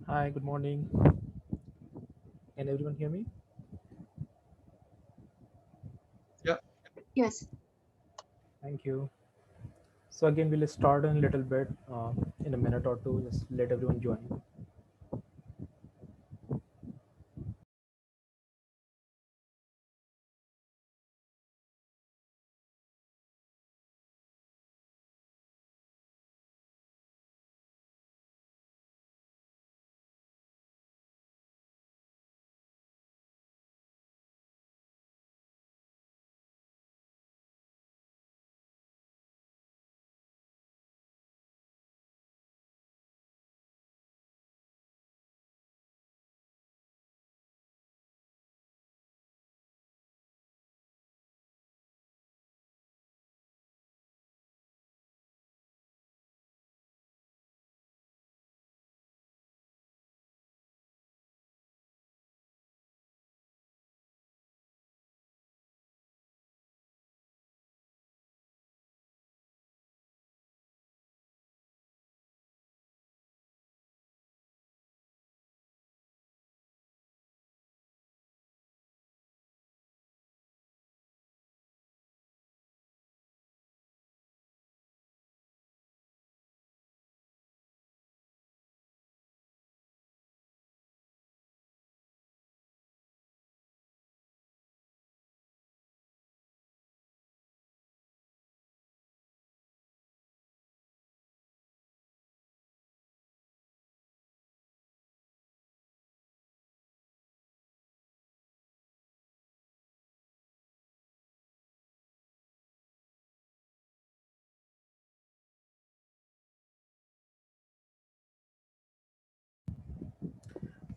Hi, good morning. Can everyone hear me? Yeah. Yes. Thank you. So again, we'll start in a little bit in a minute or two. Just let everyone join.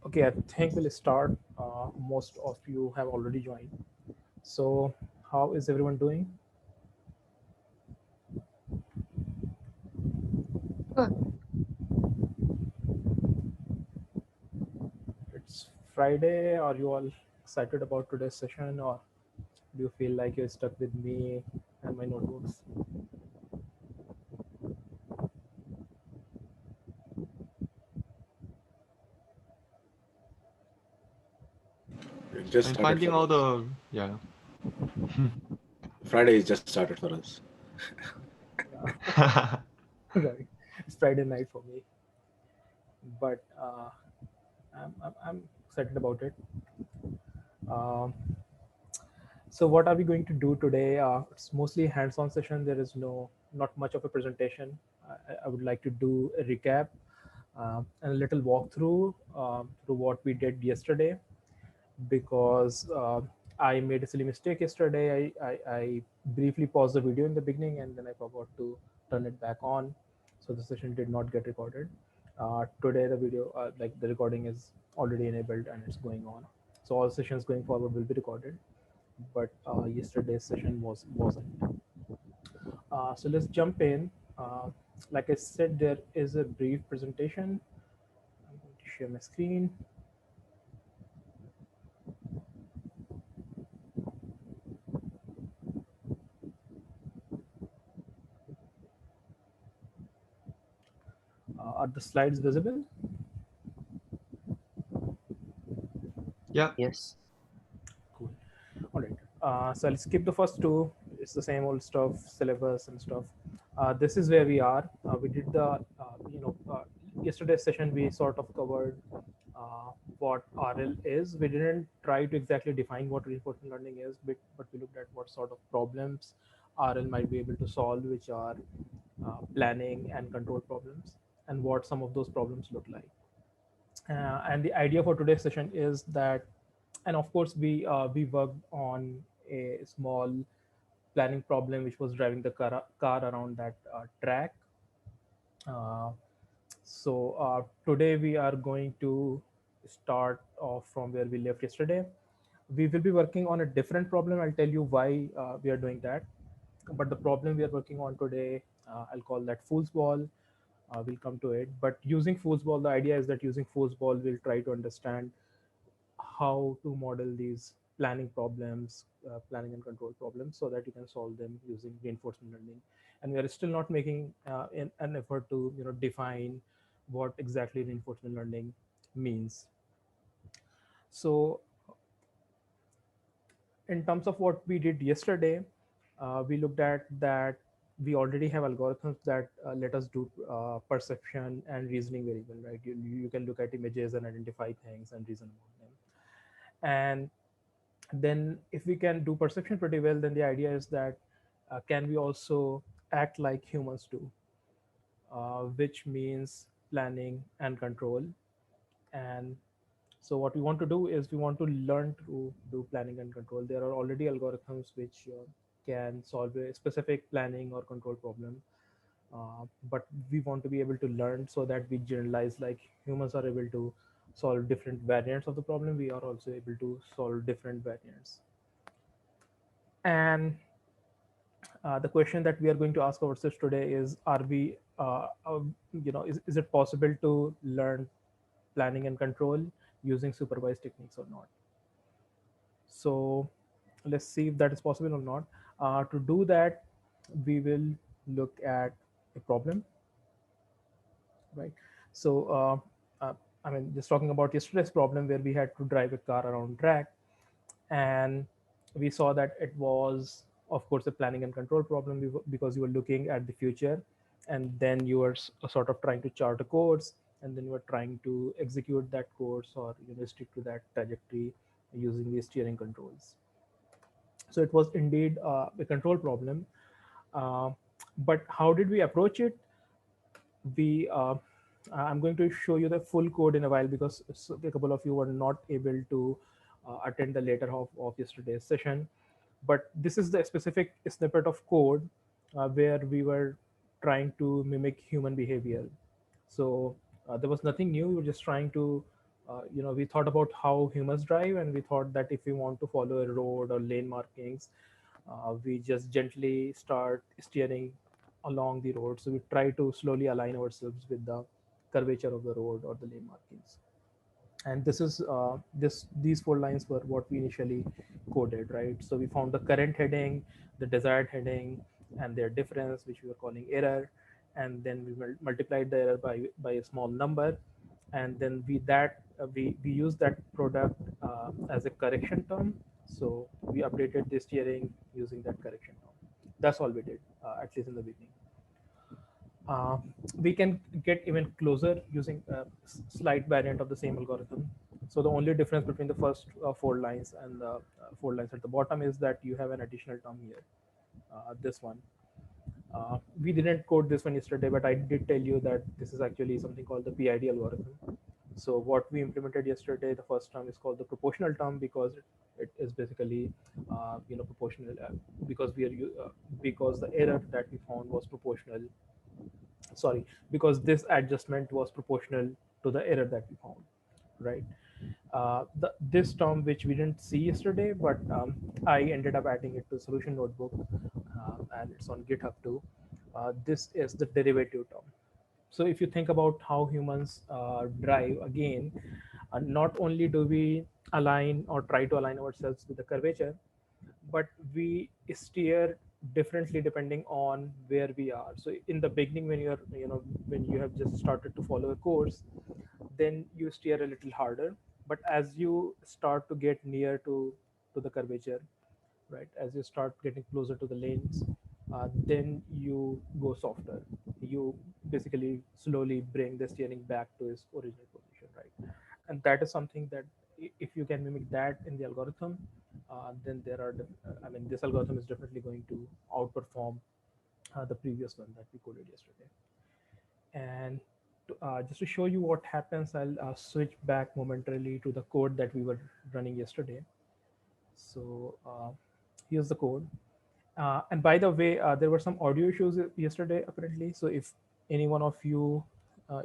Okay, I think we'll start. Most of you have already joined. So, how is everyone doing? Good. It's Friday. Are you all excited about today's session, or do you feel like you're stuck with me and my notebooks? I'm It just finding started all for the us. yeah. Friday just started for us. Yeah, right. It's Friday night for me, but I'm excited about it. Um, So what are we going to do today? It's mostly hands-on session. There is not much of a presentation. I would like to do a recap and a little walkthrough through what we did yesterday because I made a silly mistake yesterday. I briefly paused the video in the beginning and then I forgot to turn it back on, so the session did not get recorded. Today the video, like the recording, is already enabled and it's going on. So all sessions going forward will be recorded, but yesterday's session wasn't. So let's jump in. Like I said, there is a brief presentation. I'm going to share my screen. Are the slides visible? Yeah. Yes. Cool. All right. So I'll skip the first two. It's the same old stuff, syllabus and stuff. This is where we are. We did yesterday's session. We sort of covered what RL is. We didn't try to exactly define what reinforcement learning is, but we looked at what sort of problems RL might be able to solve, which are planning and control problems, and what some of those problems look like. And the idea for today's session is that, and of course we worked on a small planning problem which was driving the car around that track. uh, so today we are going to start off from where we left yesterday. We will be working on a different problem. I'll tell you why we are doing that. But the problem we are working on today, I'll call that Foolsball. We'll come to it. But using Foolsball, the idea is that using Foolsball, we'll try to understand how to model these planning problems, planning and control problems, so that you can solve them using reinforcement learning. And we are still not making an effort to define what exactly reinforcement learning means. So in terms of what we did yesterday, we looked at that we already have algorithms that let us do perception and reasoning very well, right? You can look at images and identify things and reason about them. And then if we can do perception pretty well, then the idea is that can we also act like humans do, which means planning and control. And so what we want to do is we want to learn to do planning and control. There are already algorithms which can solve a specific planning or control problem, but we want to be able to learn so that we generalize, like humans are able to solve different variants of the problem, we are also able to solve different variants. And the question that we are going to ask ourselves today is, are we is it possible to learn planning and control using supervised techniques or not? So let's see if that is possible or not. To do that, we will look at a problem, right? So I mean, just talking about yesterday's problem where we had to drive a car around track, and we saw that it was, of course, a planning and control problem because you were looking at the future, and then you were sort of trying to chart a course, and then you were trying to execute that course, or stick to that trajectory using the steering controls. So it was indeed a control problem. uh, but how did we approach it? We I'm going to show you the full code in a while, because a couple of you were not able to attend the later half of yesterday's session. But this is the specific snippet of code where we were trying to mimic human behavior. So there was nothing new. We were just trying to we thought about how humans drive, and we thought that if we want to follow a road or lane markings, we just gently start steering along the road. So we try to slowly align ourselves with the curvature of the road or the lane markings. And this is these four lines were what we initially coded, right? So we found the current heading, the desired heading, and their difference, which we were calling error. And then we multiplied the error by a small number, and then we used that product as a correction term. So we updated the steering using that correction term. That's all we did, at least in the beginning. uh, we can get even closer using a slight variant of the same algorithm. So the only difference between the first four lines and the four lines at the bottom is that you have an additional term here, this one. We didn't code this one yesterday, but I did tell you that this is actually something called the PID algorithm. So what we implemented yesterday, the first term is called the proportional term, because it is basically proportional, because because the error that we found was proportional. Sorry, because this adjustment was proportional to the error that we found, right? This term, which we didn't see yesterday, but I ended up adding it to solution notebook, and it's on GitHub too. This is the derivative term. So if you think about how humans drive, again, not only do we align or try to align ourselves with the curvature, but we steer differently depending on where we are. So in the beginning, when you're when you have just started to follow a course, then you steer a little harder. But as you start to get near to the curvature, right, as you start getting closer to the lanes, then you go softer. You basically slowly bring the steering back to its original position, right? And that is something that, if you can mimic that in the algorithm, then I mean, this algorithm is definitely going to outperform the previous one that we coded yesterday. And just to show you what happens, I'll switch back momentarily to the code that we were running yesterday. So here's the code. And by the way, there were some audio issues yesterday, apparently. So if any one of you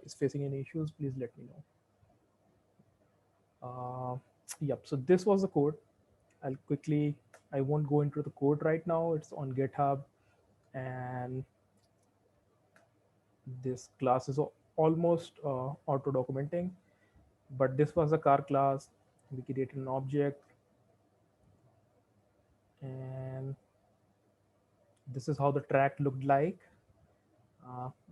is facing any issues, please let me know. Yep. So this was the code. I'll quickly. I won't go into the code right now. It's on GitHub, and this class is almost auto documenting. But this was a car class. We created an object, and this is how the track looked like.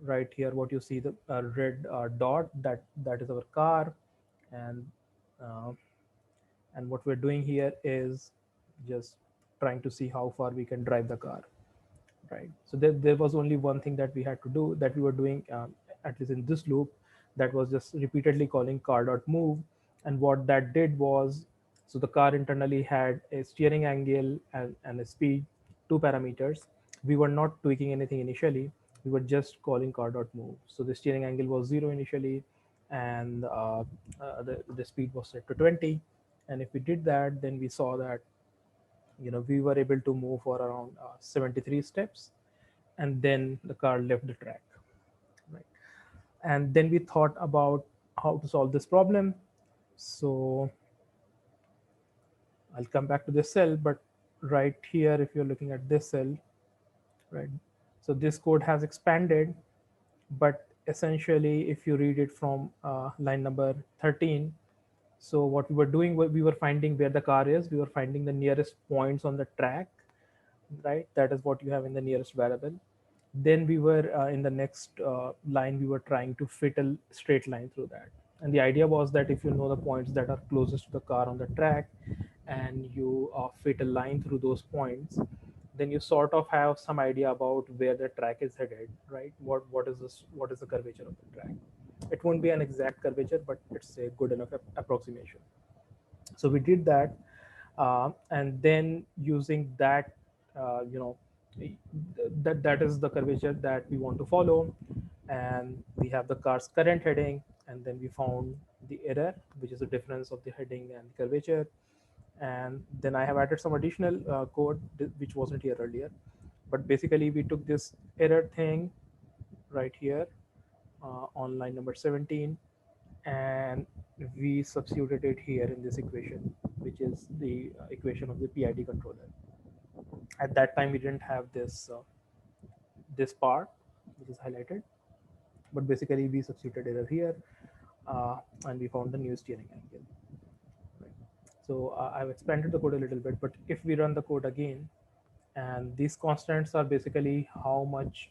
Right here, what you see, the red dot, that is our car. and uh, and what we're doing here is just trying to see how far we can drive the car, right? So there was only one thing that we had to do, that we were doing, at least in this loop, that was just repeatedly calling car.move. And what that did was, so the car internally had a steering angle and a speed, two parameters. We were not tweaking anything initially, we were just calling car.move. So the steering angle was 0 initially, and the speed was set to 20. And if we did that, then we saw that, we were able to move for around 73 steps, and then the car left the track, right? And then we thought about how to solve this problem. So I'll come back to this cell, but right here, if you're looking at this cell, right, so this code has expanded, but essentially if you read it from line number 13, so what we were doing, we were finding where the car is, we were finding the nearest points on the track, right? That is what you have in the nearest variable. Then we were, in the next line, we were trying to fit a straight line through that. And the idea was that if you know the points that are closest to the car on the track, and you fit a line through those points, then you sort of have some idea about where the track is headed, right? What is the curvature of the track? It won't be an exact curvature, but it's a good enough approximation. So we did that, and then using that, uh, you know that is the curvature that we want to follow, and we have the car's current heading, and then we found the error, which is the difference of the heading and the curvature. And then I have added some additional code which wasn't here earlier, but basically we took this error thing right here, on line number 17, and we substituted it here in this equation, which is the equation of the PID controller. At that time we didn't have this part which is highlighted, but basically we substituted error here, and we found the new steering angle, right? So I've expanded the code a little bit, but if we run the code again, and these constants are basically how much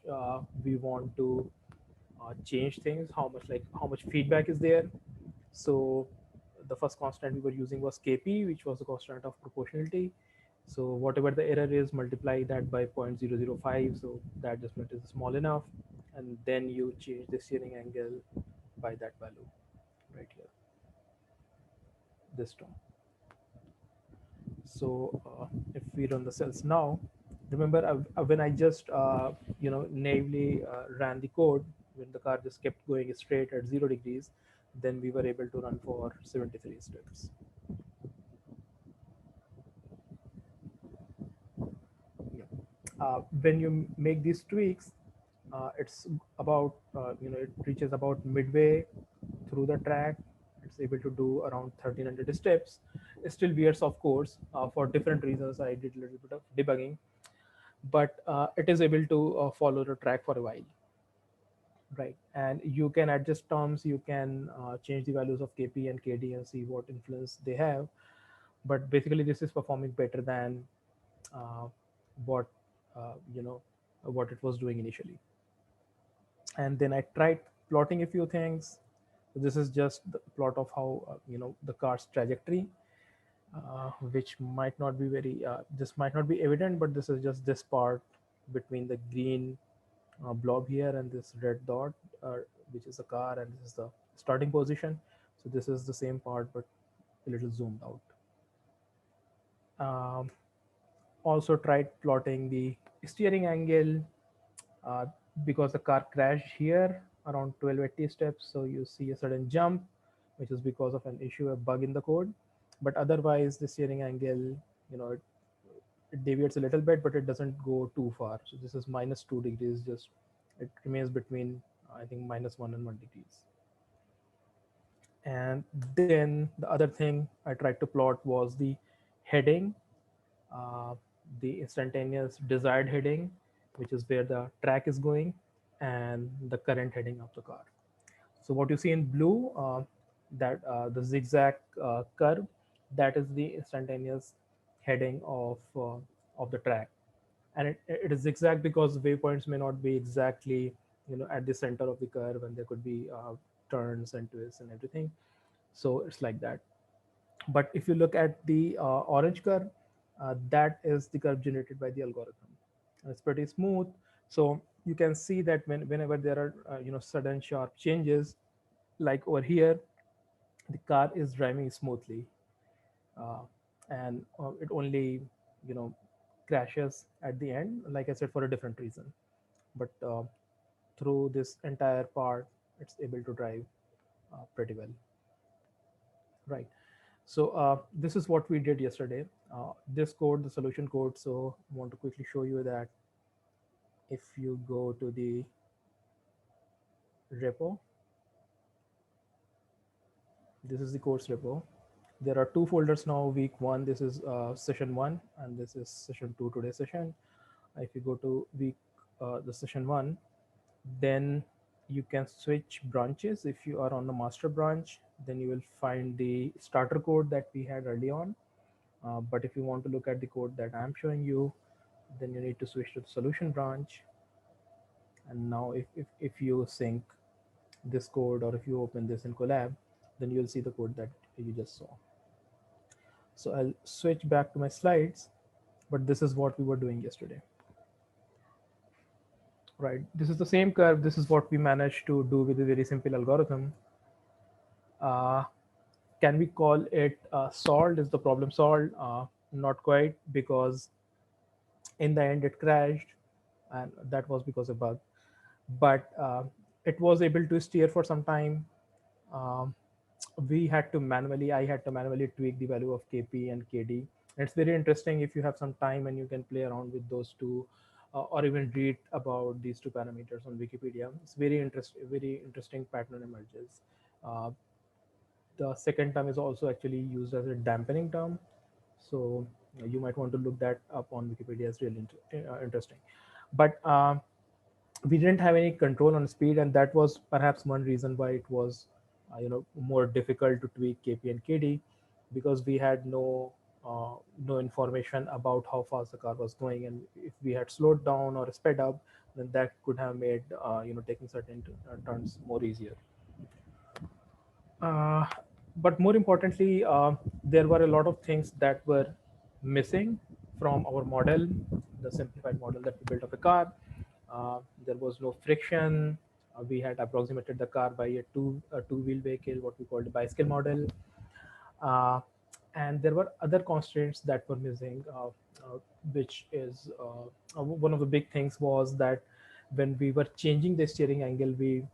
we want to change things, how much feedback is there. So the first constant we were using was kp, which was the constant of proportionality. So whatever the error is, multiply that by 0.005, so that difference is small enough, and then you change the steering angle by that value right here, this term. So if we run the cells now, remember, when I just naively ran the code, when the car just kept going straight at 0 degrees, then we were able to run for 73 steps. Yeah. When you make these tweaks, it's about, it reaches about midway through the track. It's able to do around 1300 steps. It still weirds, of course, for different reasons. I did a little bit of debugging, but it is able to follow the track for a while, right? And you can adjust terms, you can change the values of kp and kd and see what influence they have. But basically this is performing better than uh, what what it was doing initially. And then I tried plotting a few things. This is just the plot of how the car's trajectory, which might not be very this might not be evident, but this is just this part between the green blob here and this red dot, uh, which is the car, and this is the starting position. So this is the same part, but a little zoomed out. um, Also tried plotting the steering angle, uh, because the car crashed here around 1280 steps, so you see a sudden jump, which is because of an issue, a bug in the code. But otherwise the steering angle, it deviates a little bit, but it doesn't go too far. So this is -2 degrees, just it remains between, I think, -1 and 1 degrees. And then the other thing I tried to plot was the heading, uh, the instantaneous desired heading, which is where the track is going, and the current heading of the car. So what you see in blue, that the zigzag curve, that is the instantaneous heading of the track. And it is zigzag because waypoints may not be exactly at the center of the curve, and there could be turns and twists and everything. So it's like that. But if you look at the orange curve, that is the curve generated by the algorithm. It's pretty smooth. So you can see that whenever there are sudden sharp changes, like over here, the car is driving smoothly, uh, and it only you know crashes at the end, like I said, for a different reason. But through this entire part, it's able to drive pretty well, right? So this is what we did yesterday. This code, the solution code. So I want to quickly show you that if you go to the repo, this is the course repo. There are two folders now. Week one, this is session one, and this is session two, today's session. If you go to week the session one, then you can switch branches. If you are on the master branch, then you will find the starter code that we had early on. But if you want to look at the code that I'm showing you, then you need to switch to the solution branch. And now if you sync this code, or if you open this in Collab, then you'll see the code that you just saw. So I'll switch back to my slides, but this is what we were doing yesterday, right? This is the same curve. This is what we managed to do with a very simple algorithm. uh, can we call it solved? Is the problem solved? Not quite, because in the end it crashed, and that was because of bug. But it was able to steer for some time. um, I had to manually tweak the value of kp and kd. And it's very interesting. If you have some time and you can play around with those two, or even read about these two parameters on Wikipedia, it's very interesting pattern emerges. uh, the second term is also actually used as a dampening term. So you might want to look that up on Wikipedia. It's really interesting. But we didn't have any control on speed, and that was perhaps one reason why it was more difficult to tweak kp and kd, because we had no information about how fast the car was going. And if we had slowed down or sped up, then that could have made taking certain turns more easier. uh, but more importantly, there were a lot of things that were missing from our model, the simplified model that we built of a car. There was no friction. We had approximated the car by a two wheel vehicle, what we called a bicycle model. uh, and there were other constraints that were missing, which is one of the big things was that when we were changing the steering angle, we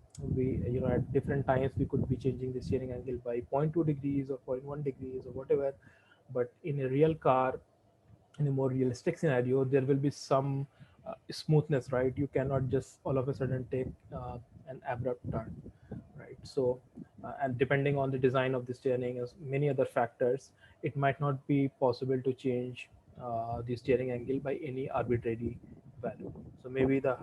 at different times we could be changing the steering angle by zero point 0.2 degrees or zero point 0.1 degrees or whatever. But in a real car, in a more realistic scenario, there will be some smoothness, right? You cannot just all of a sudden take an abrupt turn, right? So and depending on the design of the steering, as many other factors, it might not be possible to change the steering angle by any arbitrary value. So maybe the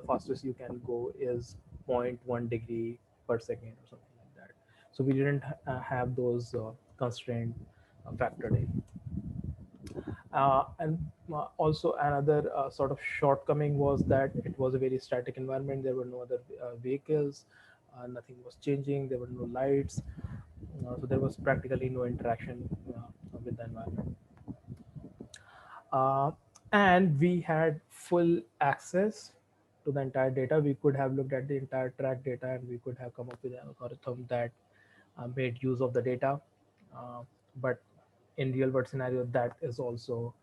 fastest you can go is zero point 0.1 degree per second or something like that. So we didn't have those constraint factored in. And also another sort of shortcoming was that it was a very static environment. There were no other vehicles, nothing was changing, there were no lights, so there was practically no interaction with the environment. uh, and we had full access to the entire data. We could have looked at the entire track data, and we could have come up with an algorithm that made use of the data. uh, but in real world scenario, that is also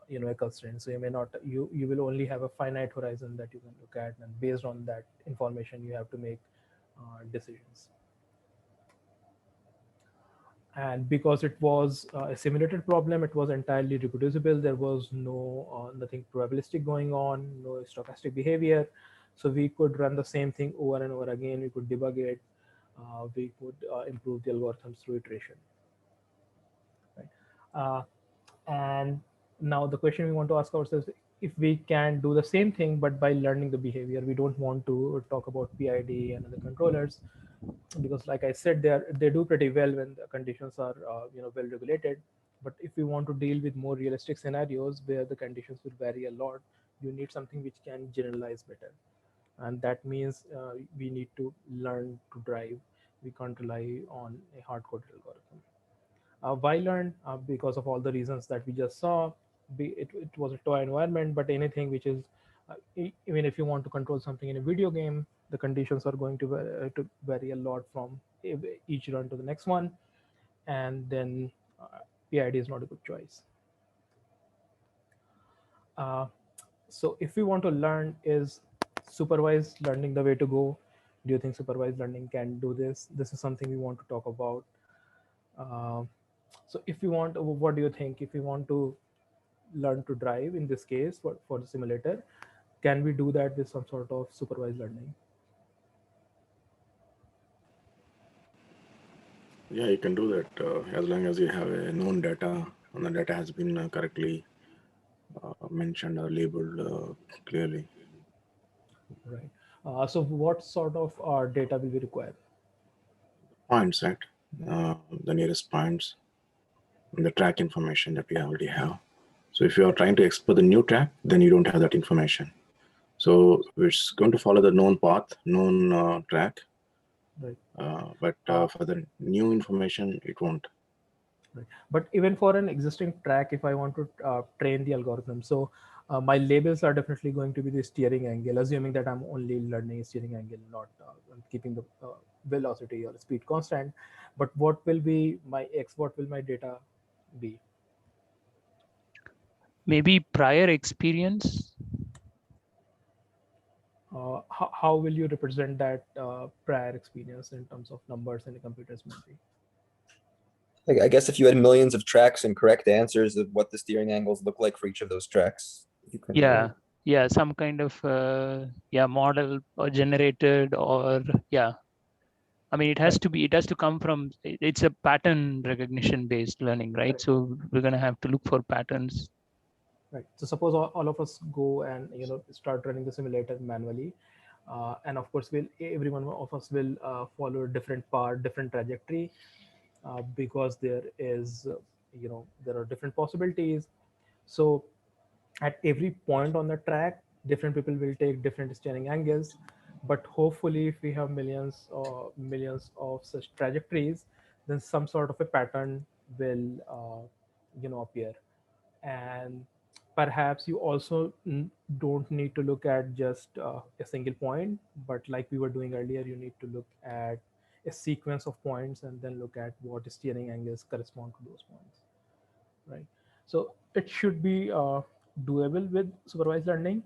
a constraint. So you will only have a finite horizon that you can look at, and based on that information you have to make decisions. And because it was a simulated problem, it was entirely reproducible. There was nothing probabilistic going on, no stochastic behavior. So we could run the same thing over and over again. We could debug it. We could improve the algorithms through iteration, right? And now the question we want to ask ourselves, if we can do the same thing but by learning the behavior. We don't want to talk about PID and other controllers, because like I said, they do pretty well when the conditions are well regulated. But if we want to deal with more realistic scenarios where the conditions will vary a lot, you need something which can generalize better. And that means we need to learn to drive We can't rely on a hard-coded algorithm. Why learn? Because of all the reasons that we just saw. It was a toy environment, but anything which is, even if you want to control something in a video game, the conditions are going to vary a lot from each run to the next one, and then PID is not a good choice. Uh, so if we want to learn, is supervised learning the way to go? Do you think supervised learning can do this? This is something we want to talk about. Uh, so if you want, what do you think? If you want to learn to drive in this case for the simulator, can we do that with some sort of supervised learning? Yeah, you can do that as long as you have a known data and the data has been correctly mentioned or labeled clearly. Right. So what sort of data will we require? Points, right? The nearest points and the track information that we already have. So if you are trying to explore the new track, then you don't have that information. So it's going to follow the known path, known track, Right. but for the new information, it won't. Right. But even for an existing track, if I want to train the algorithm, so my labels are definitely going to be the steering angle, assuming that I'm only learning steering angle, not keeping the velocity or speed constant. But what will be my X? What will my data be? Maybe prior experience. How will you represent that prior experience in terms of numbers in a computer's memory? I guess if you had millions of tracks and correct answers of what the steering angles look like for each of those tracks, you can. Yeah, some kind of model or generated, or I mean, it has to come from, it's a pattern recognition based learning, right? Correct. So we're going to have to look for patterns. Right. So suppose all of us go and start running the simulator manually, and of course, every one of us will follow a different path, different trajectory, because there are different possibilities. So at every point on the track, different people will take different steering angles. But hopefully, if we have millions of such trajectories, then some sort of a pattern will appear. And perhaps you also don't need to look at just a single point, but like we were doing earlier, you need to look at a sequence of points and then look at what steering angles correspond to those points, right? So it should be doable with supervised learning,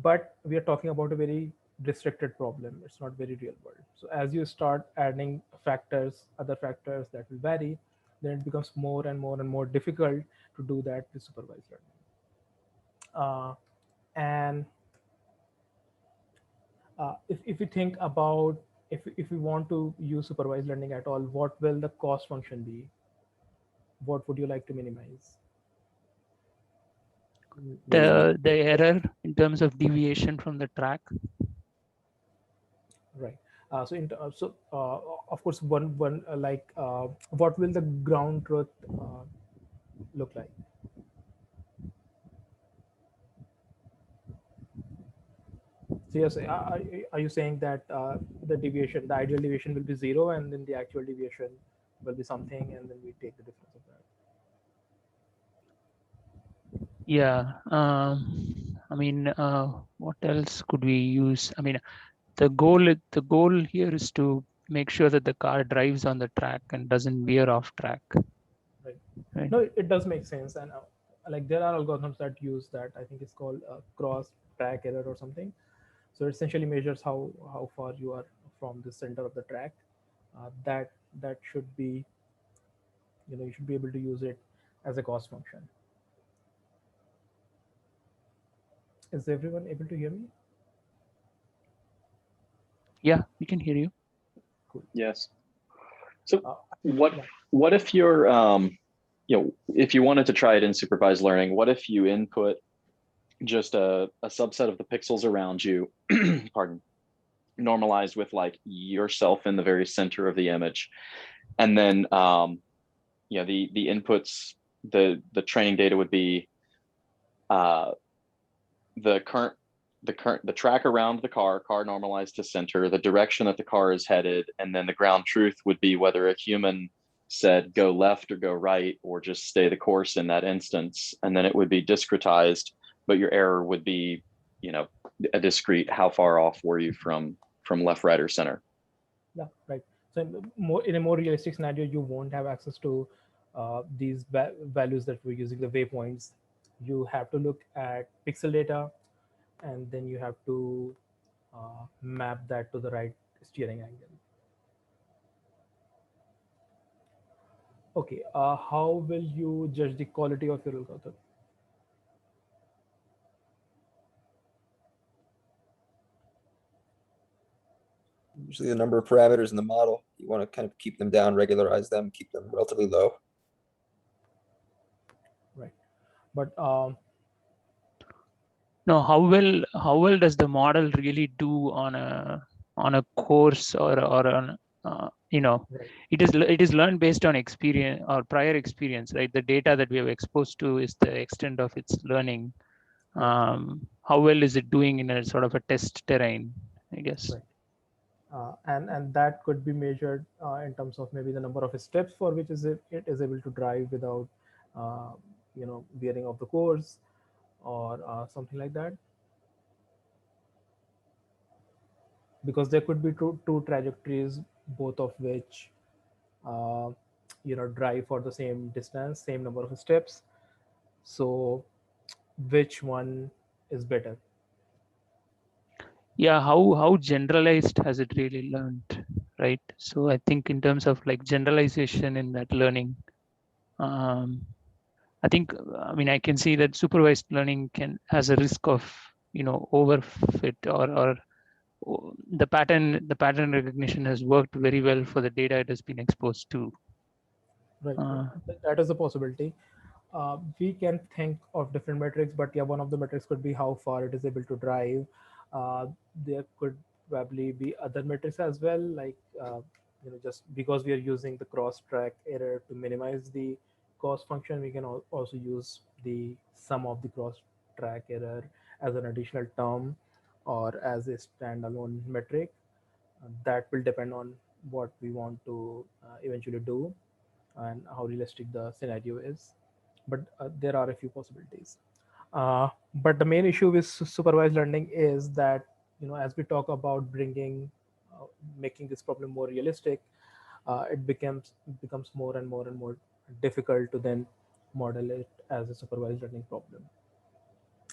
but we are talking about a very restricted problem. It's not very real world. So as you start adding factors, other factors that will vary, then it becomes more and more and more difficult to do that with supervised learning. And if you think about, if we want to use supervised learning at all, what will the cost function be? What would you like to minimize? The error in terms of deviation from the track. Right. Of course, one what will the ground truth look like? So yes, are you saying that the deviation, the ideal deviation will be zero, and then the actual deviation will be something, and then we take the difference of that? Yeah. I mean, what else could we use? I mean, the goal here is to make sure that the car drives on the track and doesn't veer off track. Right. No, it does make sense, and like there are algorithms that use that. I think it's called cross track error or something. So it essentially measures how far you are from the center of the track. That should be, you should be able to use it as a cost function. Is everyone able to hear me? Yeah, we can hear you. Cool. Yes. So Yeah. what if you're if you wanted to try it in supervised learning, what if you input just a subset of the pixels around you, pardon, normalized with like yourself in the very center of the image, and then the inputs, the training data would be the current the track around the car normalized to center, the direction that the car is headed, and then the ground truth would be whether a human said go left or go right or just stay the course in that instance, and then it would be discretized, but your error would be, you know, a discrete how far off were you from left, right, or center. Yeah, right. So in a more realistic scenario, you won't have access to these values that we're using, the waypoints. You have to look at pixel data, and then you have to map that to the right steering angle. Okay, how will you judge the quality of your algorithm? Usually the number of parameters in the model, you want to kind of keep them down, regularize them, keep them relatively low. Right, but No, how well does the model really do on a course or on you know, right. it is learned based on experience or prior experience, right? The data that we have exposed to is the extent of its learning. Right. How well is it doing in a sort of a test terrain, I guess? Right. And that could be measured in terms of maybe the number of steps for which it is able to drive without uh, veering off the course, or something like that, because there could be two trajectories, both of which uh, drive for the same distance, same number of steps. So which one is better? Yeah, how generalized has it really learned, right? So I think in terms of like generalization in that learning, I think, I mean, I can see that supervised learning has a risk of, overfit or the pattern recognition has worked very well for the data it has been exposed to. Right. That is a possibility. We can think of different metrics, but yeah, one of the metrics could be how far it is able to drive. There could probably be other metrics as well, like just because we are using the cross track error to minimize the cost function, we can also use the sum of the cross track error as an additional term or as a standalone metric. That will depend on what we want to eventually do and how realistic the scenario is. But there are a few possibilities. But the main issue with supervised learning is that, as we talk about making this problem more realistic, it becomes more and more and more difficult to then model it as a supervised learning problem,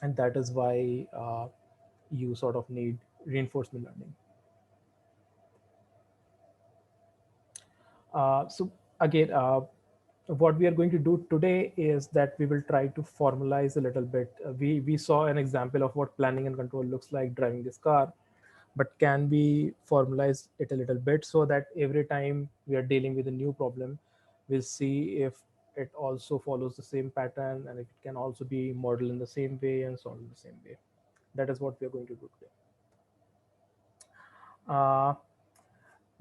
and that is why you sort of need reinforcement learning. So again, what we are going to do today is that we will try to formalize a little bit. We saw an example of what planning and control looks like driving this car, but can we formalize it a little bit so that every time we are dealing with a new problem, we'll see if it also follows the same pattern and it can also be modeled in the same way and solved in the same way. That is what we are going to do today. Uh,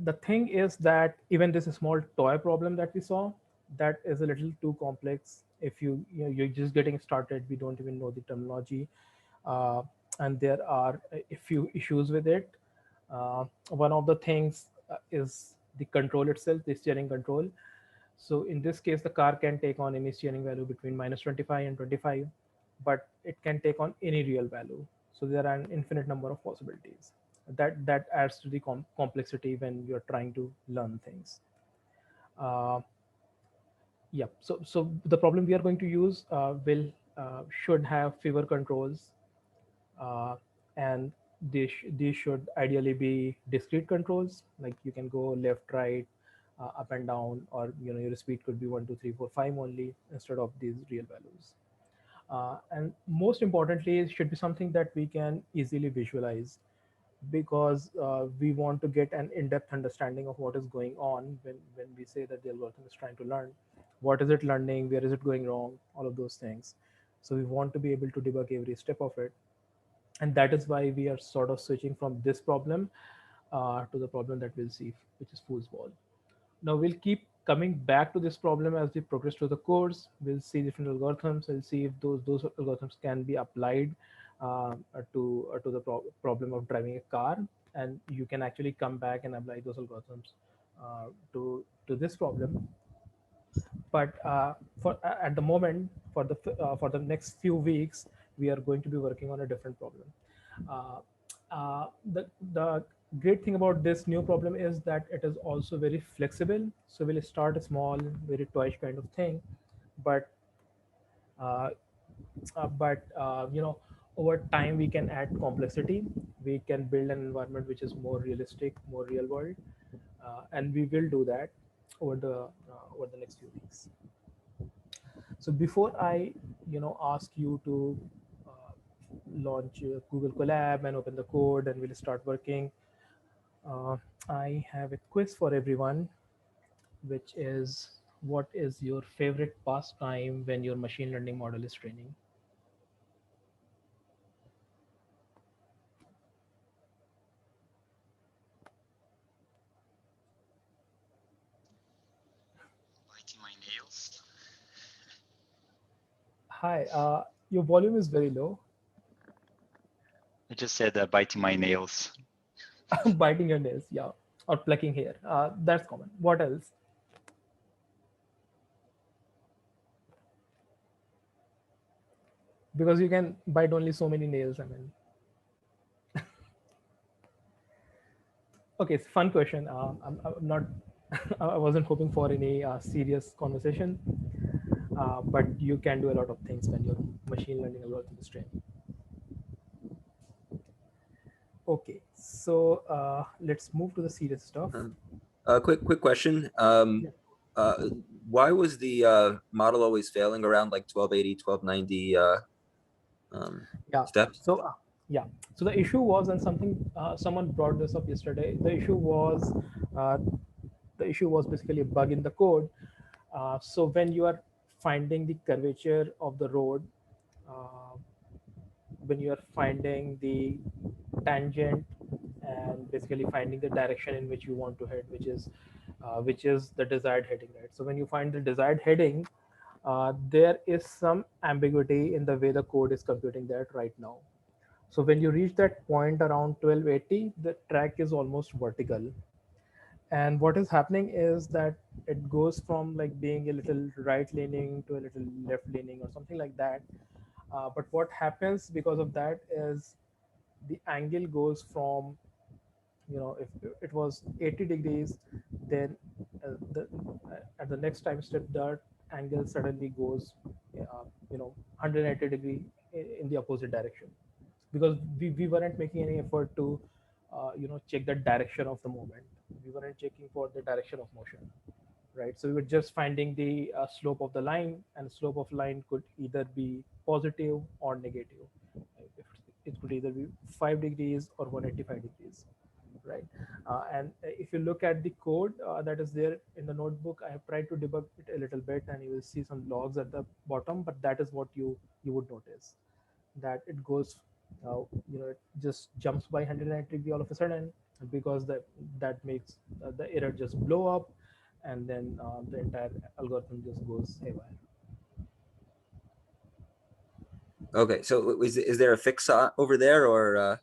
the thing is that even this small toy problem that we saw, that is a little too complex. If you're just getting started, we don't even know the terminology, uh, and there are a few issues with it. One of the things is the control itself, the steering control. So in this case, the car can take on any steering value between -25 and 25, but it can take on any real value. So there are an infinite number of possibilities. That adds to the complexity when you're trying to learn things. Uh, yeah. So the problem we are going to use will should have fewer controls, uh, and these should ideally be discrete controls. Like you can go left, right, up and down, or your speed could be 1, 2, 3, 4, 5 only instead of these real values. And most importantly, it should be something that we can easily visualize, because we want to get an in-depth understanding of what is going on when we say that the algorithm is trying to learn. What is it learning? Where is it going wrong? All of those things. So we want to be able to debug every step of it, and that is why we are sort of switching from this problem to the problem that we'll see, which is Foolsball. Now we'll keep coming back to this problem as we progress through the course. We'll see different algorithms. We'll see if those algorithms can be applied to the problem of driving a car, and you can actually come back and apply those algorithms to this problem. But for at the moment, for the next few weeks, we are going to be working on a different problem. uh, the great thing about this new problem is that it is also very flexible. So we'll start a small, very toyish kind of thing, but uh, over time we can add complexity. We can build an environment which is more realistic, more real world, and we will do that over the next few weeks. So before I ask you to uh, launch Google Colab and open the code and we'll start working, uh, I have a quiz for everyone, which is, what is your favorite pastime when your machine learning model is training? Biting my nails. Hi, your volume is very low. I just said that biting my nails. Biting your nails, yeah, or plucking hair. That's common. What else? Because you can bite only so many nails. I mean, okay, it's a fun question. I'm not. I wasn't hoping for any serious conversation, but you can do a lot of things when your machine learning algorithm is trained. Okay, so let's move to the serious stuff. Quick question. Yeah. Why was the model always failing around like 1280, 1290 Yeah. steps? So yeah. So the issue was, and someone brought this up yesterday. Uh, the issue was basically a bug in the code. So when you are finding the curvature of the road, uh, when you are finding the tangent and basically finding the direction in which you want to head, which is the desired heading, right? So when you find the desired heading, there is some ambiguity in the way the code is computing that right now. So when you reach that point around 1280, the track is almost vertical. And what is happening is that it goes from like being a little right leaning to a little left leaning or something like that. But what happens because of that is the angle goes from, if it was 80 degrees, then at the next time step, that angle suddenly goes 180 degree in the opposite direction, because we weren't making any effort to check the direction of the movement. We weren't checking for the direction of motion, right? So we were just finding the slope of the line, and slope of line could either be positive or negative. It could either be 5 degrees or 185 degrees, right? And if you look at the code that is there in the notebook, I have tried to debug it a little bit, and you will see some logs at the bottom, but that is what you would notice, that it goes it just jumps by 190 degree all of a sudden, because that makes the error just blow up, and then the entire algorithm just goes haywire. Okay, so is there a fix over there, or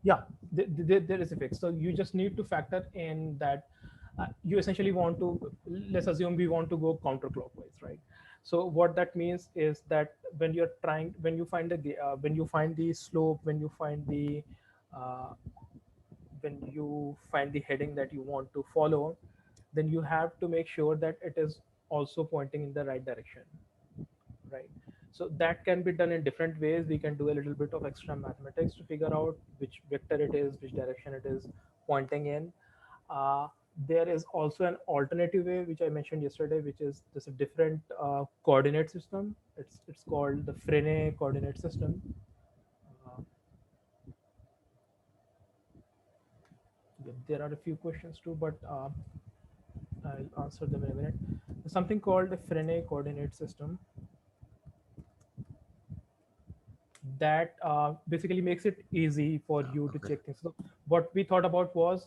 Yeah, there is a fix. So you just need to factor in that you essentially want to, let's assume we want to go counterclockwise, right? So what that means is that when you find the slope, uh, when you find the heading that you want to follow, then you have to make sure that it is also pointing in the right direction, right? So that can be done in different ways. We can do a little bit of extra mathematics to figure out which vector it is, which direction it is pointing in. uh, there is also an alternative way, which I mentioned yesterday, which is just a different coordinate system. It's called the Frene coordinate system. uh, there are a few questions too, but I'll answer them in a minute. There's something called the Frene coordinate system that basically makes it easy for you to okay. check things. So what we thought about was,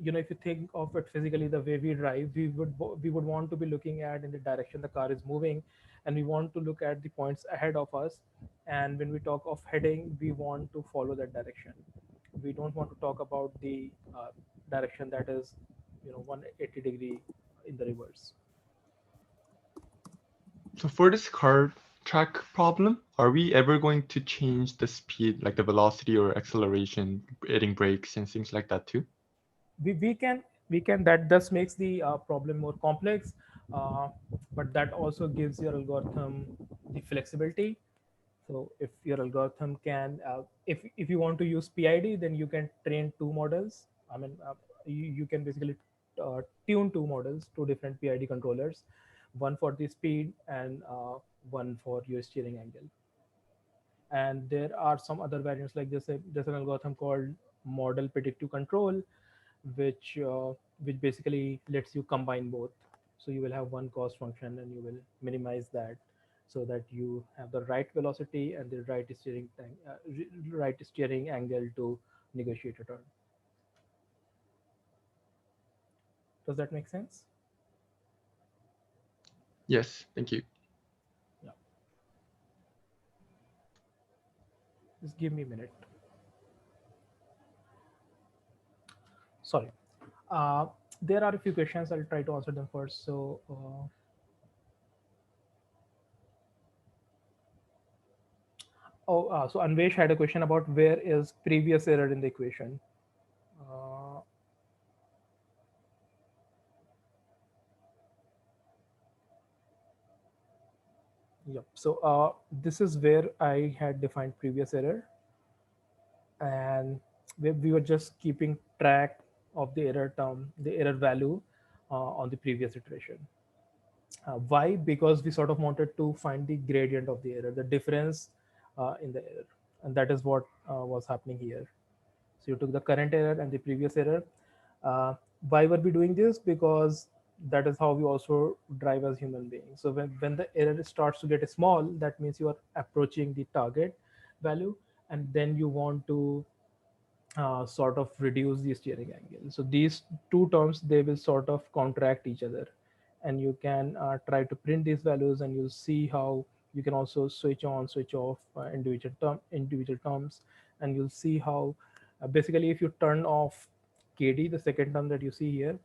if you think of it physically, the way we drive, we would want to be looking at in the direction the car is moving, and we want to look at the points ahead of us. And when we talk of heading, we want to follow that direction. We don't want to talk about the direction that is 180-degree in the reverse. So for this car track problem, are we ever going to change the speed, like the velocity or acceleration, hitting brakes and things like that too? We can that just makes the problem more complex, uh, but that also gives your algorithm the flexibility. So if your algorithm can if you want to use PID, then you can train two models. I mean, you can basically tune two models, two different PID controllers, one for the speed and one for your steering angle. And there are some other variants like this. There's an algorithm called model predictive control, which which basically lets you combine both. So you will have one cost function and you will minimize that, so that you have the right velocity and the right steering angle to negotiate a turn. Does that make sense? Yes, thank you. Yeah. Just give me a minute. Sorry. uh, there are a few questions. I'll try to answer them first. So Anvesh had a question about where is previous error in the equation. Uh, yep. So this is where I had defined previous error, and we were just keeping track of the error term, the error value on the previous iteration. Why? Because we sort of wanted to find the gradient of the error, the difference in the error, and that is what was happening here. So you took the current error and the previous error. Why were we doing this? Because that is how we also drive as human beings. So when the error starts to get small, that means you are approaching the target value, and then you want to sort of reduce the steering angle. So these two terms, they will sort of counteract each other, and you can try to print these values, and you'll see how you can also switch on, switch off individual terms, and you'll see how basically if you turn off KD, the second term that you see here,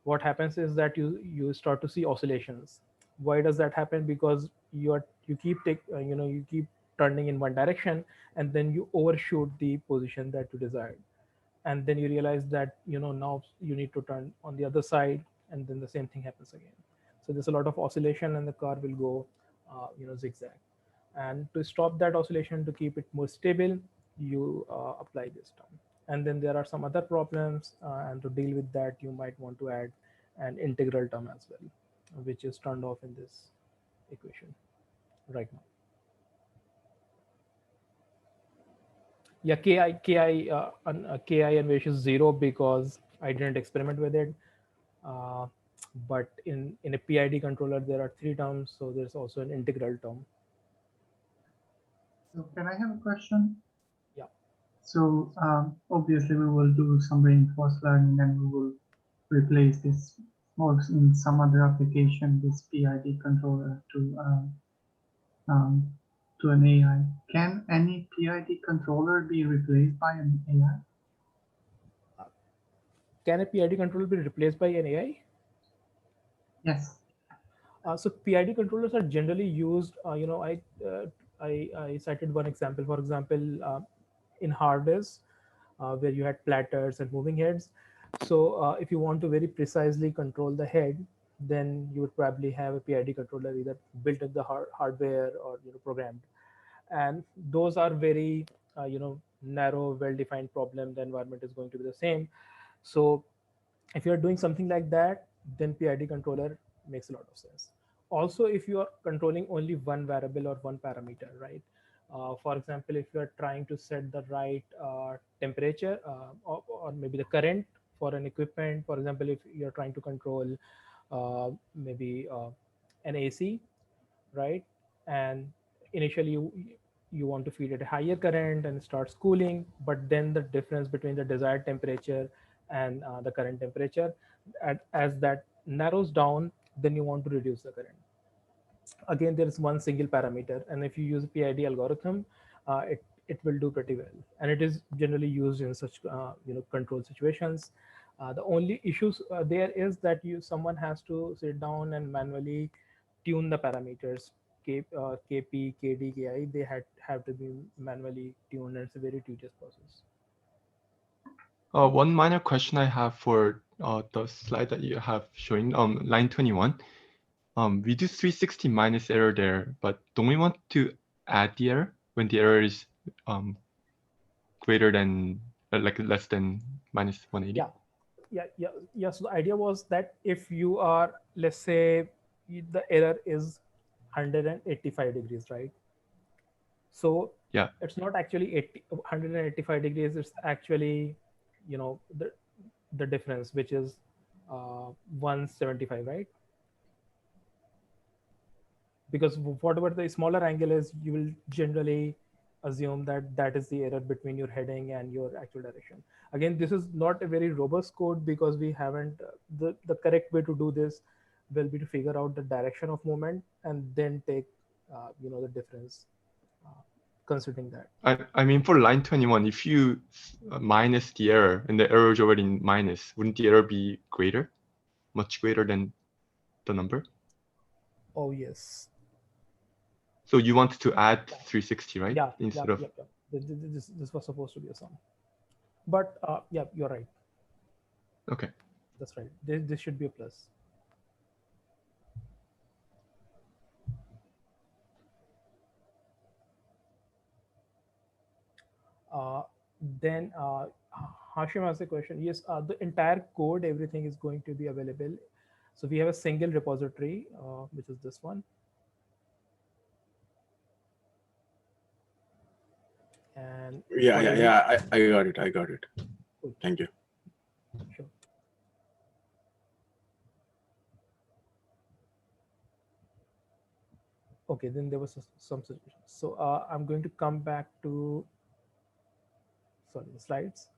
what happens is that you start to see oscillations. Why does that happen? Because you keep turning in one direction, and then you overshoot the position that you desired, and then you realize that now you need to turn on the other side, and then the same thing happens again. So there's a lot of oscillation, and the car will go zigzag. And to stop that oscillation, to keep it more stable, you apply this term. And then there are some other problems, and to deal with that, you might want to add an integral term as well, which is turned off in this equation right now. Yeah, ki and which is 0 because I didn't experiment with it. uh, but in a PID controller there are three terms, so there's also an integral term. So can I have a question? Yeah. So obviously we will do some reinforced learning and we will replace this or in some other application, this PID controller to an AI. Can any PID controller be replaced by an AI? Can a PID controller be replaced by an AI? Yes. So PID controllers are generally used. I cited one example. For example, in hardware, where you had platters and moving heads. So if you want to very precisely control the head, then you would probably have a PID controller either built in the hardware or programmed. And those are very narrow, well-defined problem. The environment is going to be the same. So if you're doing something like that, then PID controller makes a lot of sense. Also, if you are controlling only one variable or one parameter, right? For example, if you are trying to set the right temperature, or maybe the current for an equipment. For example, if you're trying to control maybe an AC, right? And initially you want to feed it a higher current and it starts cooling, but then the difference between the desired temperature and the current temperature. As that narrows down, then you want to reduce the current. Again, there is one single parameter, and if you use a PID algorithm, it will do pretty well, and it is generally used in such control situations. The only issues there is that someone has to sit down and manually tune the parameters. KP, KD, KI, they have to be manually tuned, and it's a very tedious process. One minor question I have for the slide that you have showing, line 21. We do 360 minus error there, but don't we want to add the error when the error is greater than, like less than minus 180? Yeah. So the idea was that if you are, let's say, the error is 185 degrees, right? So Yeah. it's not actually 185 degrees. It's actually, the difference, which is 175, right? Because whatever the smaller angle is, you will generally assume that that is the error between your heading and your actual direction. Again, this is not a very robust code because we haven't the correct way to do this will be to figure out the direction of movement and then take the difference, considering that. I mean, for line 21, if you minus the error and the error is already minus, wouldn't the error be greater, much greater than the number? Oh yes. So you wanted to add 360, right? Yeah. Instead of. This was supposed to be a sum, but yeah, you're right. Okay. That's right. This should be a plus. Then Hashim asked the question. Yes, the entire code, everything is going to be available. So we have a single repository, which is this one. And Yeah. I got it. Cool. Thank you. Sure. Okay, then there was some suggestions. So I'm going to come back to the slides.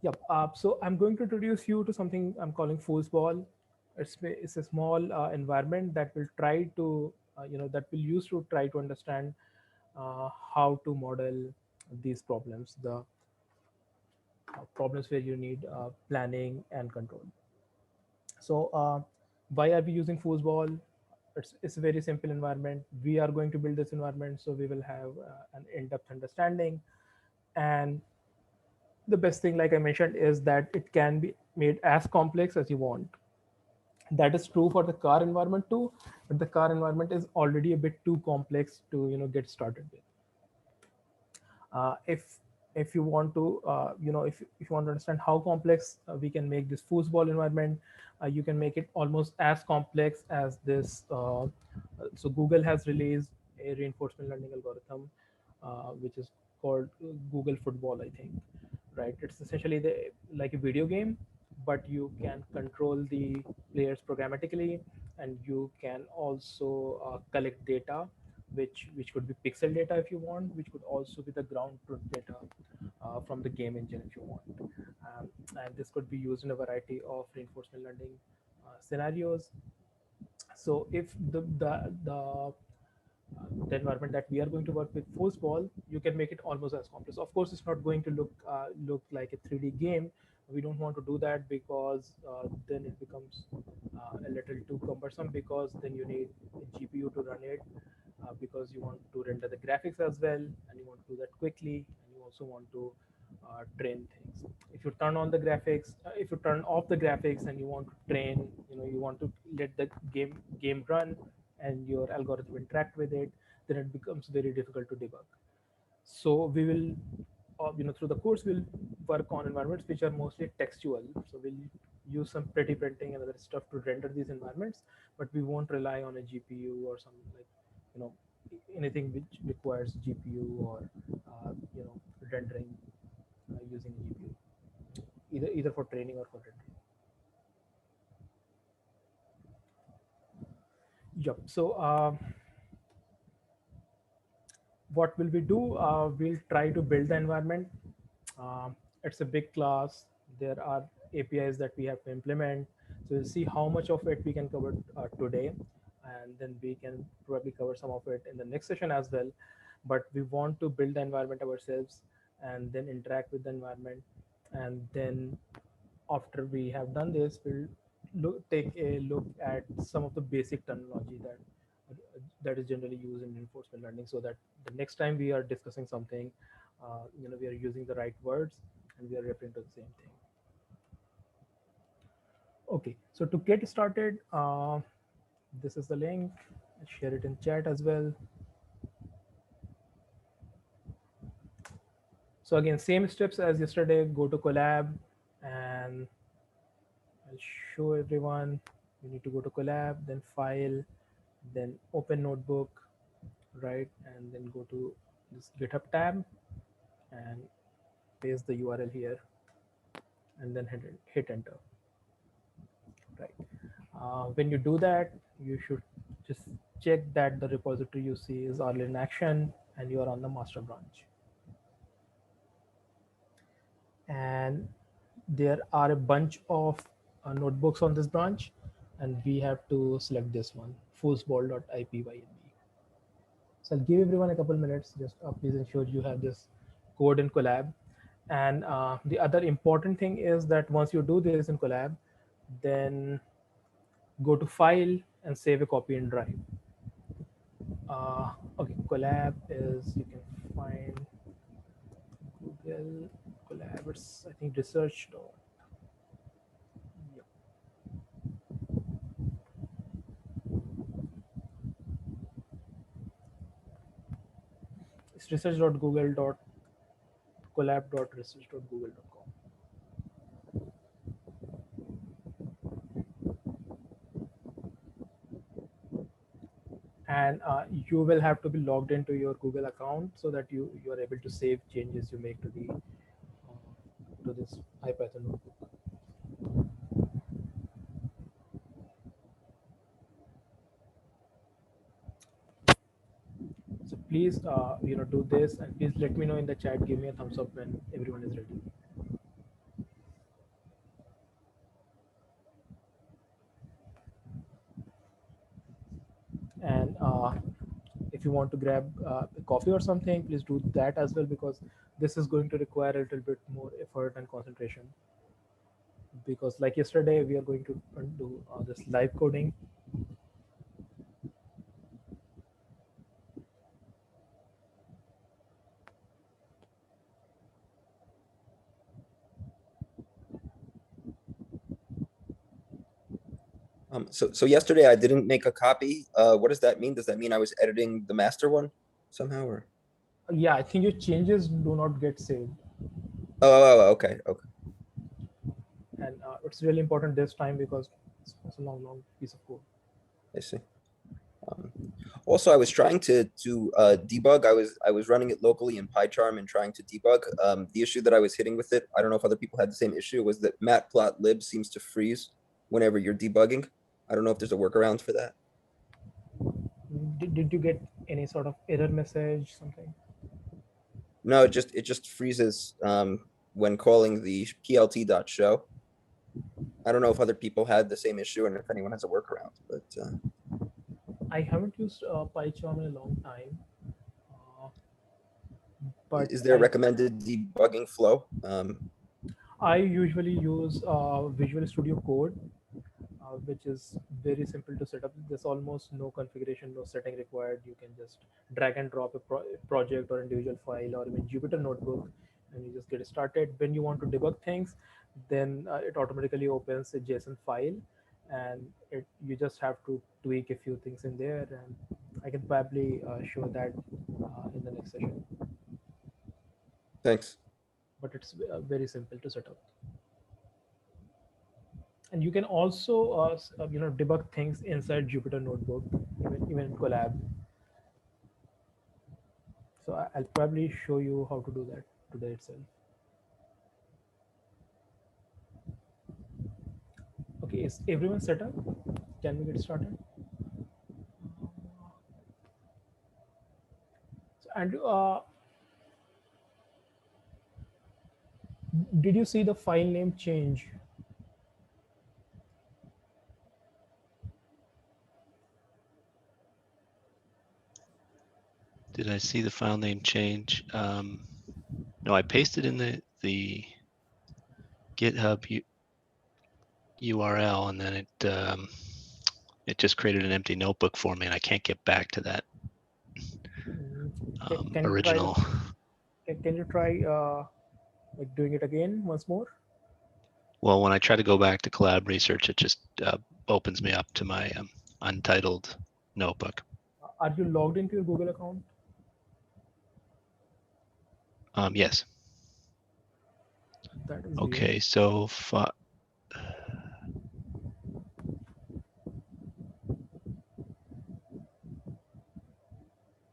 Yep. So I'm going to introduce you to something I'm calling Foolsball. It's a small environment that will try to that will use to try to understand how to model these problems, the problems where you need planning and control. So why are we using Foosball? It's a very simple environment. We are going to build this environment, so we will have an in-depth understanding. And the best thing, like I mentioned, is that it can be made as complex as you want. That is true for the car environment too, but the car environment is already a bit too complex to get started with. If you want to if you want to understand how complex we can make this foosball environment, you can make it almost as complex as this. So Google has released a reinforcement learning algorithm, which is called Google Football, I think. Right? It's essentially like a video game, but you can control the players programmatically, and you can also collect data, which could be pixel data if you want, which could also be the ground truth data from the game engine if you want. And this could be used in a variety of reinforcement learning scenarios. So if the environment that we are going to work with Foosball, you can make it almost as complex. Of course, it's not going to look like a 3D game. We don't want to do that because then it becomes a little too cumbersome, because then you need a GPU to run it, because you want to render the graphics as well, and you want to do that quickly, and you also want to train things. If you turn on the graphics, if you turn off the graphics and you want to train, you want to let the game run and your algorithm interact with it, then it becomes very difficult to debug. So we will through the course we'll work on environments which are mostly textual. So we'll use some pretty printing and other stuff to render these environments, but we won't rely on a GPU or something like anything which requires GPU or rendering using a GPU, either for training or for rendering. Yep. So what will we do? We'll try to build the environment. It's a big class. There are APIs that we have to implement. So we'll see how much of it we can cover today, and then we can probably cover some of it in the next session as well. But we want to build the environment ourselves and then interact with the environment. And then after we have done this, we'll take a look at some of the basic terminology that is generally used in reinforcement learning, so that the next time we are discussing something, we are using the right words and we are referring to the same thing. Okay, so to get started, this is the link. I'll share it in chat as well. So again, same steps as yesterday. Go to collab, and I'll show everyone. You need to go to collab, then file, then open notebook, right, and then go to this GitHub tab and paste the URL here, and then hit enter. Right. When you do that, you should just check that the repository you see is all in action and you are on the master branch. And there are a bunch of notebooks on this branch, and we have to select this one, foolsball.ipynb. So I'll give everyone a couple minutes. Just please ensure you have this code in collab. And the other important thing is that once you do this in collab, then go to file and save a copy in drive. Okay, collab is, you can find Google collab. It's, I think, research. Yep. It's research.google.collab.research.google.com. And you will have to be logged into your Google account so that you are able to save changes you make to the to this IPython notebook. So please do this, and please let me know in the chat. Give me a thumbs up when everyone is ready. And if you want to grab a coffee or something, please do that as well, because this is going to require a little bit more effort and concentration, because like yesterday we are going to do this live coding. So yesterday I didn't make a copy. What does that mean? Does that mean I was editing the master one somehow, or? Yeah, I think your changes do not get saved. Okay. And it's really important this time because it's a long piece of code. I see. Also, I was trying to debug. I was running it locally in PyCharm and trying to debug. The issue that I was hitting with it, I don't know if other people had the same issue, was that matplotlib seems to freeze whenever you're debugging. I don't know if there's a workaround for that. Did you get any sort of error message, something? No, it just freezes when calling the plt.show. I don't know if other people had the same issue and if anyone has a workaround, but I haven't used PyCharm in a long time. But is there a recommended debugging flow? I usually use Visual Studio Code, which is very simple to set up. There's almost no configuration, no setting required. You can just drag and drop a project or individual file or even Jupyter notebook, and you just get started. When you want to debug things, then it automatically opens a JSON file, and you just have to tweak a few things in there. And I can probably show that in the next session. Thanks. But it's very simple to set up. And you can also debug things inside Jupyter Notebook, even in Collab. So I'll probably show you how to do that today itself. Okay, is everyone set up? Can we get started? So Andrew, Did you see the file name change? Did I see the file name change? No, I pasted in the GitHub URL, and then it just created an empty notebook for me, and I can't get back to that Can you try original. can you try like doing it again once more? Well, when I try to go back to Collab Research, it just opens me up to my untitled notebook. Are you logged into your Google account? Yes. That is Okay, weird. so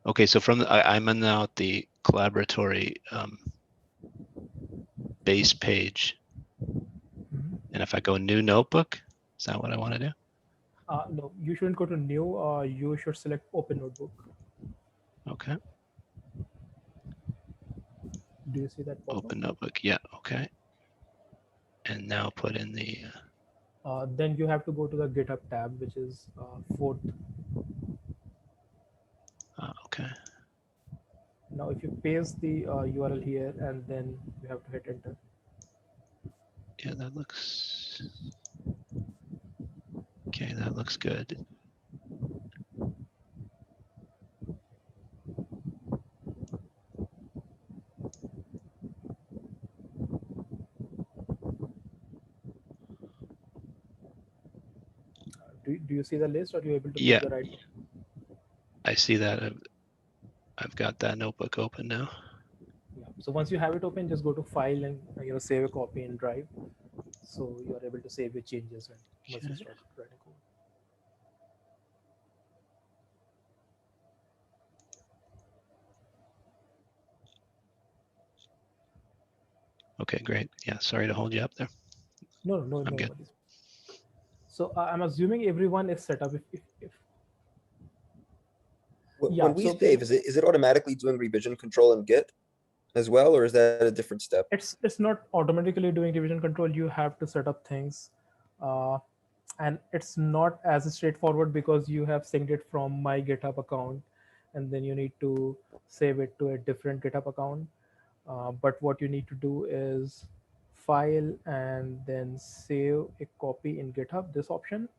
okay, so from I'm in now at the collaboratory base page, and if I go new notebook, is that what I want to do? No, you shouldn't go to new. You should select open notebook. Okay. Do you see that pop Open notebook. Yeah. Okay. And now put in the. Then you have to go to the GitHub tab, which is fourth. Okay. Now, if you paste the URL here and then you have to hit enter. Yeah, that looks. Okay, that looks good. Do you see the list, or are you able to Yeah. click the right? I see that. I've got that notebook open now. Yeah. So once you have it open, just go to file and save a copy in Drive. So you are able to save your changes once you start writing code. Okay, great. Yeah, sorry to hold you up there. No I'm good. worries. So I'm assuming everyone is set up. If yeah, When we so save, is it automatically doing revision control in Git as well, or is that a different step? it's not automatically doing revision control. You have to set up things, and it's not as straightforward because you have synced it from my GitHub account, and then you need to save it to a different GitHub account. But what you need to do is file and then save a copy in GitHub, this option.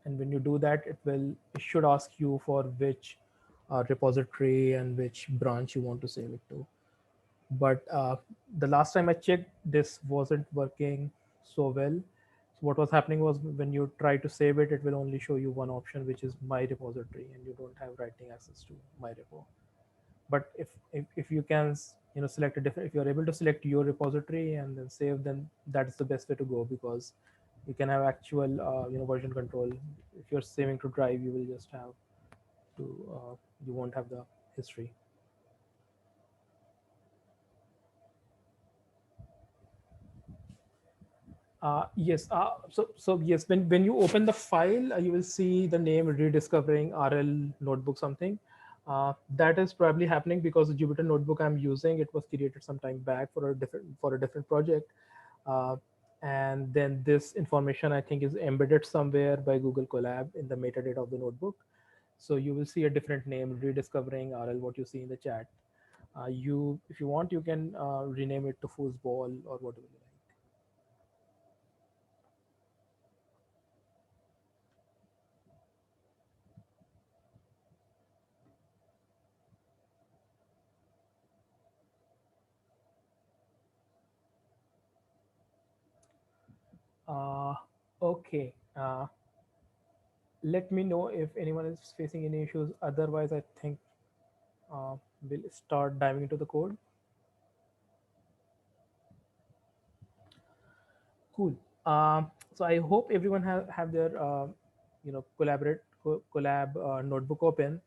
And when you do that, it should ask you for which repository and which branch you want to save it to. But the last time I checked, this wasn't working so well. So what was happening was when you try to save it, it will only show you one option, which is my repository, and you don't have writing access to my repo. But if you can select a different, if you're able to select your repository and then save, then that's the best way to go, because you can have actual version control. If you're saving to Drive, you will just have to you won't have the history. Yes. So yes, when you open the file, you will see the name rediscovering RL notebook something. That is probably happening because the Jupyter notebook I'm using, it was created some time back for a different project, uh, and then this information I think is embedded somewhere by Google Colab in the metadata of the notebook. So you will see a different name, rediscovering RL, what you see in the chat. If you want, you can rename it to Foolsball or whatever you like. Uh, okay. Let me know if anyone is facing any issues. Otherwise, I think we'll start diving into the code. Cool. So I hope everyone have their collab notebook open.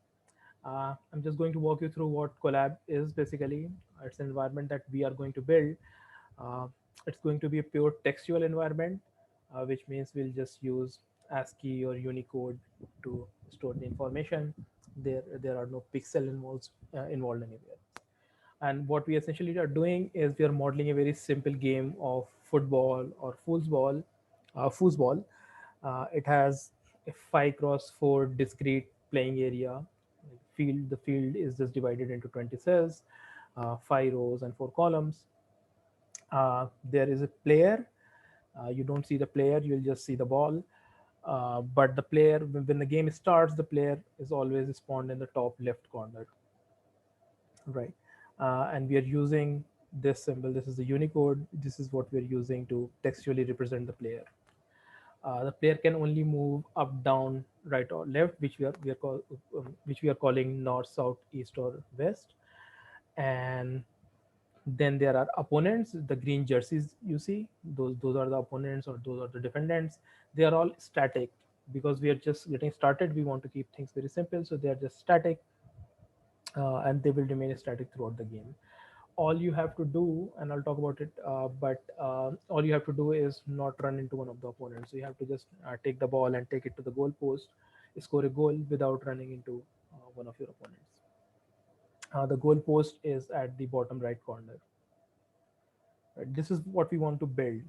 I'm just going to walk you through what collab is basically. It's an environment that we are going to build. Uh, it's going to be a pure textual environment, which means we'll just use ASCII or Unicode to store the information. There are no pixel involved anywhere. And what we essentially are doing is we are modeling a very simple game of football or foosball. Foosball. It has a 5 cross 4 discrete playing area. Field. The field is just divided into 20 cells, 5 rows and 4 columns. There is a player. You don't see the player, you'll just see the ball. But the player, when the game starts, the player is always spawned in the top left corner, right? And we are using this symbol. This is the Unicode. This is what we're using to textually represent the player. The player can only move up, down, right, or left, which we are calling north, south, east, or west. And then there are opponents. The green jerseys you see, those are the opponents, or those are the defendants. They are all static because we are just getting started. We want to keep things very simple, so they are just static, and they will remain static throughout the game. All you have to do, and I'll talk about it, but all you have to do is not run into one of the opponents. So you have to just take the ball and take it to the goal post, score a goal without running into one of your opponents. The goal post is at the bottom right corner. Right? This is what we want to build.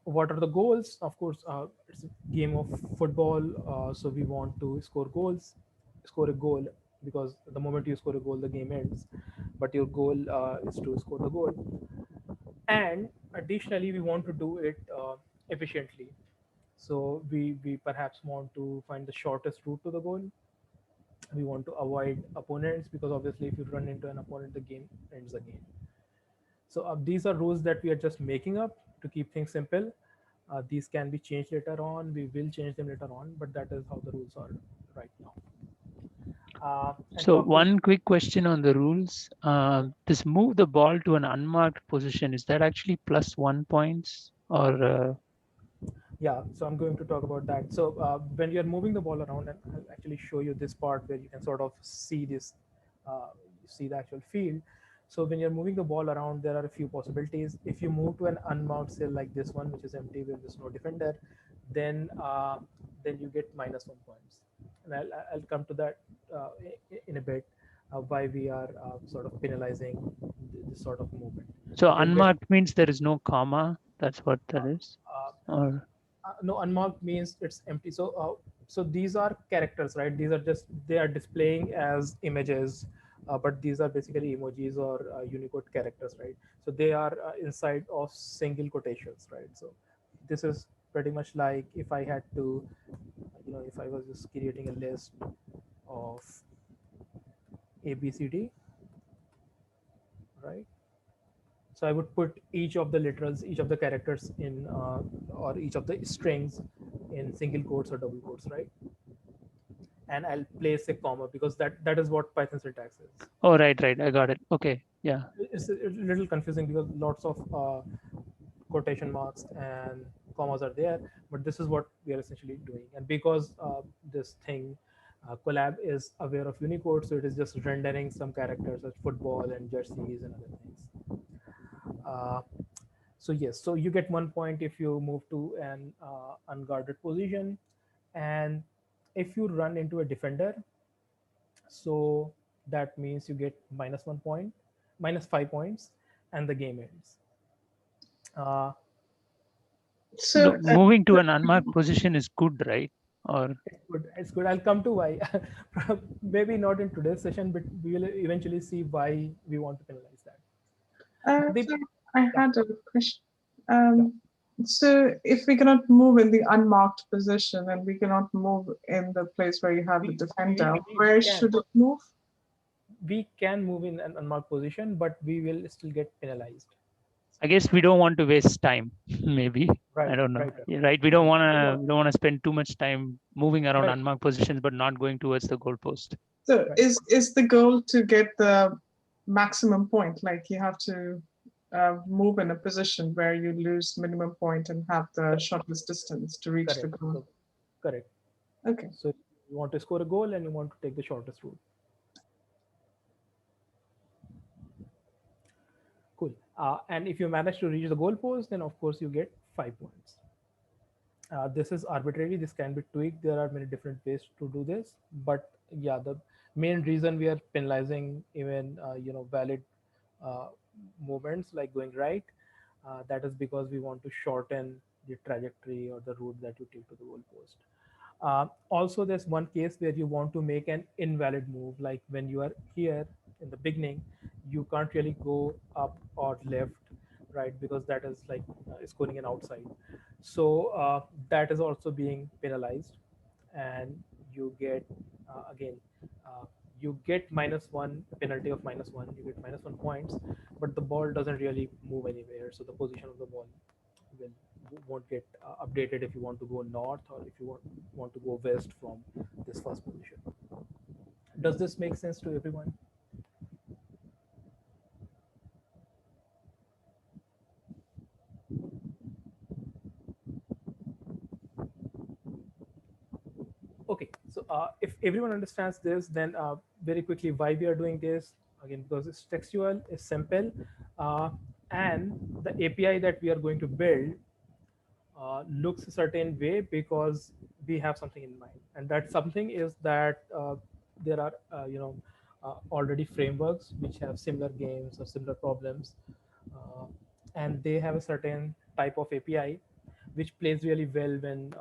What are the goals? Of course, it's a game of football, so we want to score goals, score a goal, because the moment you score a goal, the game ends. But your goal is to score the goal, and additionally, we want to do it efficiently. So we perhaps want to find the shortest route to the goal. We want to avoid opponents, because obviously, if you run into an opponent, the game ends again. So these are rules that we are just making up to keep things simple. These can be changed later on. We will change them later on, but that is how the rules are right now. And So talk to- one quick question on the rules. This move the ball to an unmarked position, is that actually +1 points or? Yeah, so I'm going to talk about that. So when you're moving the ball around, and I'll actually show you this part where you can sort of see this, see the actual field. So when you're moving the ball around, there are a few possibilities. If you move to an unmarked cell like this one, which is empty, where there's no defender, then you get -1 points. And I'll come to that in a bit, why we are sort of penalizing this sort of movement. So You'll get, unmarked means there is no comma. That's what that is. uh, Or no, unmarked means it's empty. So these are characters, right? These are just, they are displaying as images, but these are basically emojis or Unicode characters, right? So they are inside of single quotations, right? So this is pretty much like if I had to, if I was just creating a list of ABCD, right? So I would put each of the literals, each of the characters in, or each of the strings in single quotes or double quotes, right? And I'll place a comma, because that is what Python syntax is. oh, right, I got it. Okay, yeah. It's a little confusing because lots of quotation marks and commas are there, but this is what we are essentially doing. And because this thing, collab, is aware of Unicode, so it is just rendering some characters like football and jerseys and other things. Uh, so yes, so you get 1 point if you move to an unguarded position, and if you run into a defender, so that means you get -1 point, -5 points, and the game ends. Uh, So moving to an unmarked position is good, right? Or it's good. It's good. I'll come to why. Maybe not in today's session, but we will eventually see why we want to penalize that. So I had a question. So if we cannot move in the unmarked position and we cannot move in the place where you have the defender, where should it move? We can move in an unmarked position, but we will still get penalized. I guess we don't want to waste time. Maybe I don't know. Right? We don't want to spend too much time moving around unmarked positions, but not going towards the goalpost. So is the goal to get the maximum point? Like you have to move in a position where you lose minimum point and have the shortest distance to reach the goal. Correct. Okay. So you want to score a goal and you want to take the shortest route. Cool. And if you manage to reach the goal post, then of course you get 5 points. This is arbitrary. This can be tweaked. There are many different ways to do this, but yeah, the main reason we are penalizing even valid uh, movements like going right, that is because we want to shorten the trajectory or the route that you take to the goalpost. Also, there's one case where you want to make an invalid move, like when you are here in the beginning, you can't really go up or left, right? Because that is like scoring an outside. So that is also being penalized, and you get again. You get -1 penalty of -1. You get -1 points, but the ball doesn't really move anywhere. So the position of the ball will won't get updated if you want to go north or if you want to go west from this first position. Does this make sense to everyone? Okay, so if everyone understands this, then very quickly why we are doing this, again, because it's textual, it's simple, uh, and the API that we are going to build looks a certain way because we have something in mind, and that something is that there are already frameworks which have similar games or similar problems, uh, and they have a certain type of API which plays really well when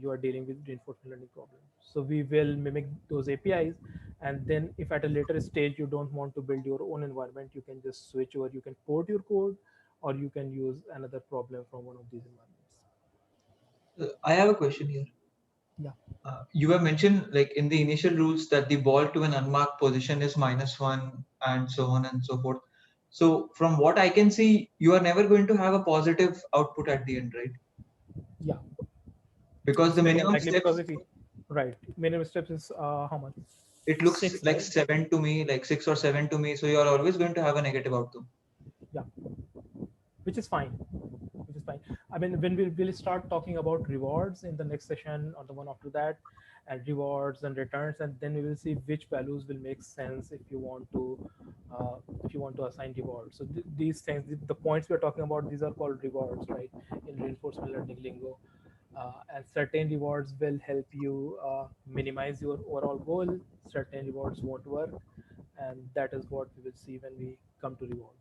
you are dealing with reinforcement learning problems. So we will mimic those APIs, and then if at a later stage you don't want to build your own environment, you can just switch over. You can port your code, or you can use another problem from one of these environments. I have a question here. Yeah. You have mentioned like in the initial rules that the ball to an unmarked position is -1 and so on and so forth. So from what I can see, you are never going to have a positive output at the end, right? Yeah. Because the minimum Exactly, because steps, if we, right, minimum steps is how much? it looks 6, like right? 7 to me, like 6 or 7 to me. So you are always going to have a negative outcome. Yeah, which is fine. Which is fine. I mean, when we will start talking about rewards in the next session or the one after that, and rewards and returns, and then we will see which values will make sense if you want to assign rewards. So these things, the points we are talking about, these are called rewards, right? In reinforcement learning lingo. And certain rewards will help you minimize your overall goal. Certain rewards won't work, and that is what we will see when we come to rewards.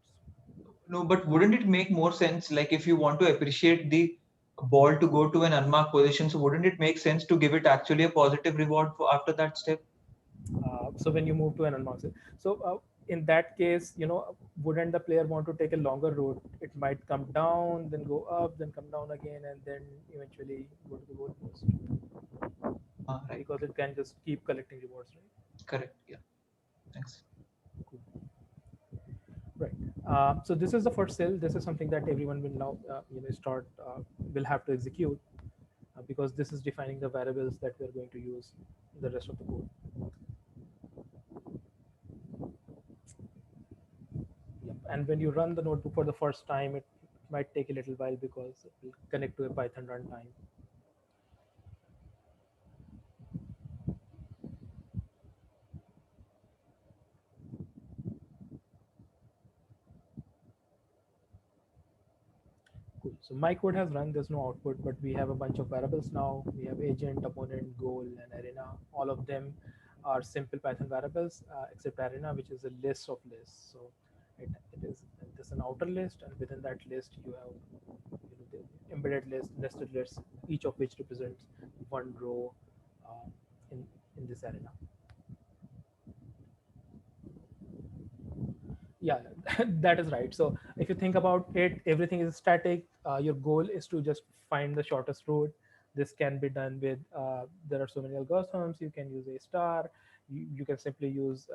No, but wouldn't it make more sense, like if you want to appreciate the ball to go to an unmarked position, so wouldn't it make sense to give it actually a positive reward for after that step? So when you move to an unmarked, so in that case, wouldn't the player want to take a longer route? It might come down, then go up, then come down again, and then eventually go to the goalpost. Right. Because it can just keep collecting rewards, right? Correct. Yeah. Thanks. Cool. Right. So this is the first cell. This is something that everyone will now will have to execute because this is defining the variables that we are going to use in the rest of the code. Yep. And when you run the notebook for the first time, it might take a little while because it will connect to a Python runtime. Cool. So my code has run, there's no output, but we have a bunch of variables now. We have agent, opponent, goal, and arena. All of them are simple Python variables, except arena, which is a list of lists. So there's an outer list, and within that list you have the embedded list, nested lists, each of which represents one row uh, in this arena. Yeah, that is right. So if you think about it, everything is static. Your goal is to just find the shortest route. This can be done with there are so many algorithms. You can use a star. You can simply use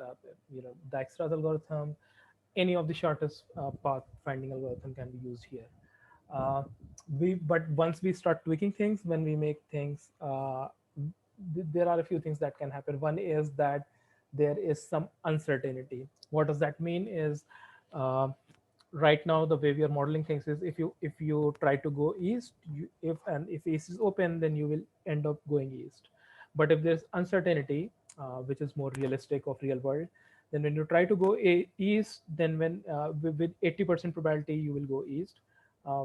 Dijkstra's algorithm. Any of the shortest path finding algorithm can be used here. But once we start tweaking things, when we make things, there are a few things that can happen. One is that there is some uncertainty. What does that mean is right now the way we are modeling things is if you try to go east, if east is open, then you will end up going east. But if there's uncertainty, which is more realistic of real world, then when you try to go east, then with 80% probability you will go east.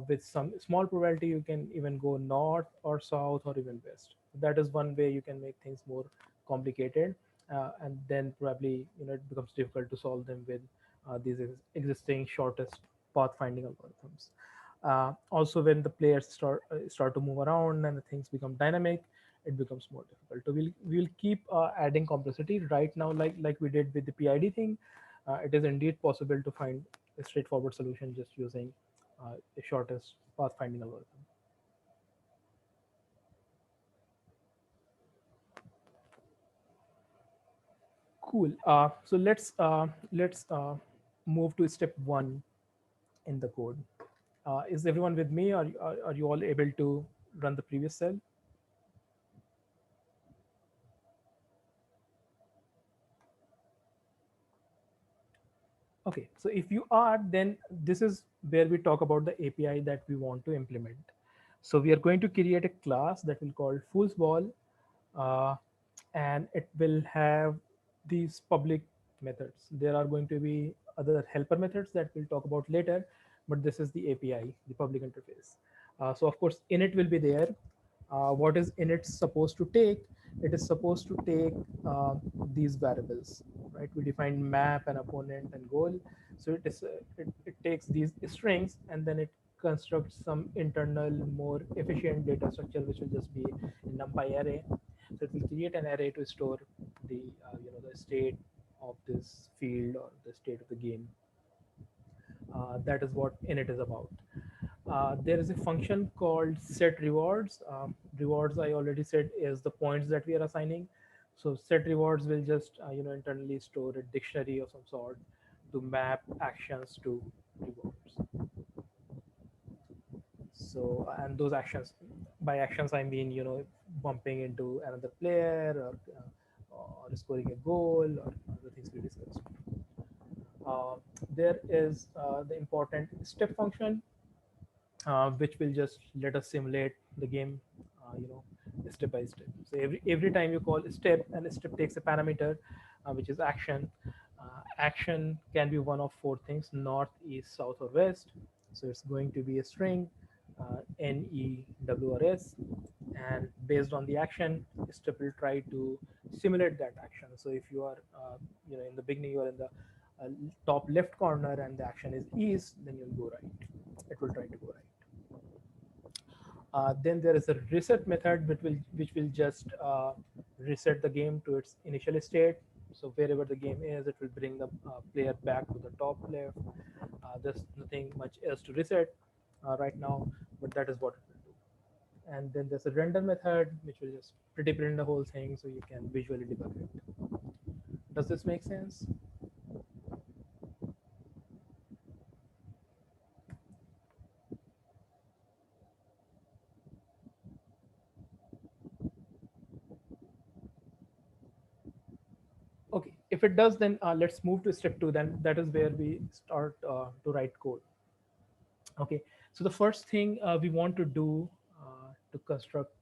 with some small probability you can even go north or south or even west. That is one way you can make things more complicated, and then probably it becomes difficult to solve them with these existing shortest path finding algorithms. Also, when the players start to move around and the things become dynamic, it becomes more difficult. So we'll keep adding complexity. Right now, like we did with the PID thing, it is indeed possible to find a straightforward solution just using the shortest path finding algorithm. Cool. So let's move to step one in the code. Is everyone with me? Are you all able to run the previous cell? Okay, so if you are, then this is where we talk about the API that we want to implement. So we are going to create a class that will call Foolsball, uh, and it will have these public methods. There are going to be other helper methods that we'll talk about later, but this is the API, the public interface. So of course, init will be there. What is init supposed to take? It is supposed to take these variables, right? We define map and opponent and goal. So it takes these strings and then it constructs some internal, more efficient data structure, which will just be a NumPy array. So it will create an array to store the the state of this field or the state of the game. That is what init is about. There is a function called set rewards. Rewards, I already said, is the points that we are assigning. So set rewards will just internally store a dictionary of some sort to map actions to rewards. So, and those actions, by actions I mean bumping into another player or scoring a goal or the things we discussed. There is the important step function, which will just let us simulate the game, step by step. So every time you call a step, and a step takes a parameter, which is action. Action can be one of four things: north, east, south, or west. So it's going to be a string, N, E, W, or S, and based on the action, step will try to simulate that action. So if you are, in the beginning, you are in the top left corner, and the action is east, then you'll go right. It will try to go right. Then there is a reset method which will just reset the game to its initial state. So wherever the game is, it will bring the player back to the top left. There's nothing much else to reset right now, but that is what it will do. And then there's a render method which will just pretty print the whole thing so you can visually debug it. Does this make sense? Okay, if it does, then let's move to step two. Then that is where we start to write code. Okay, so the first thing we want to do to construct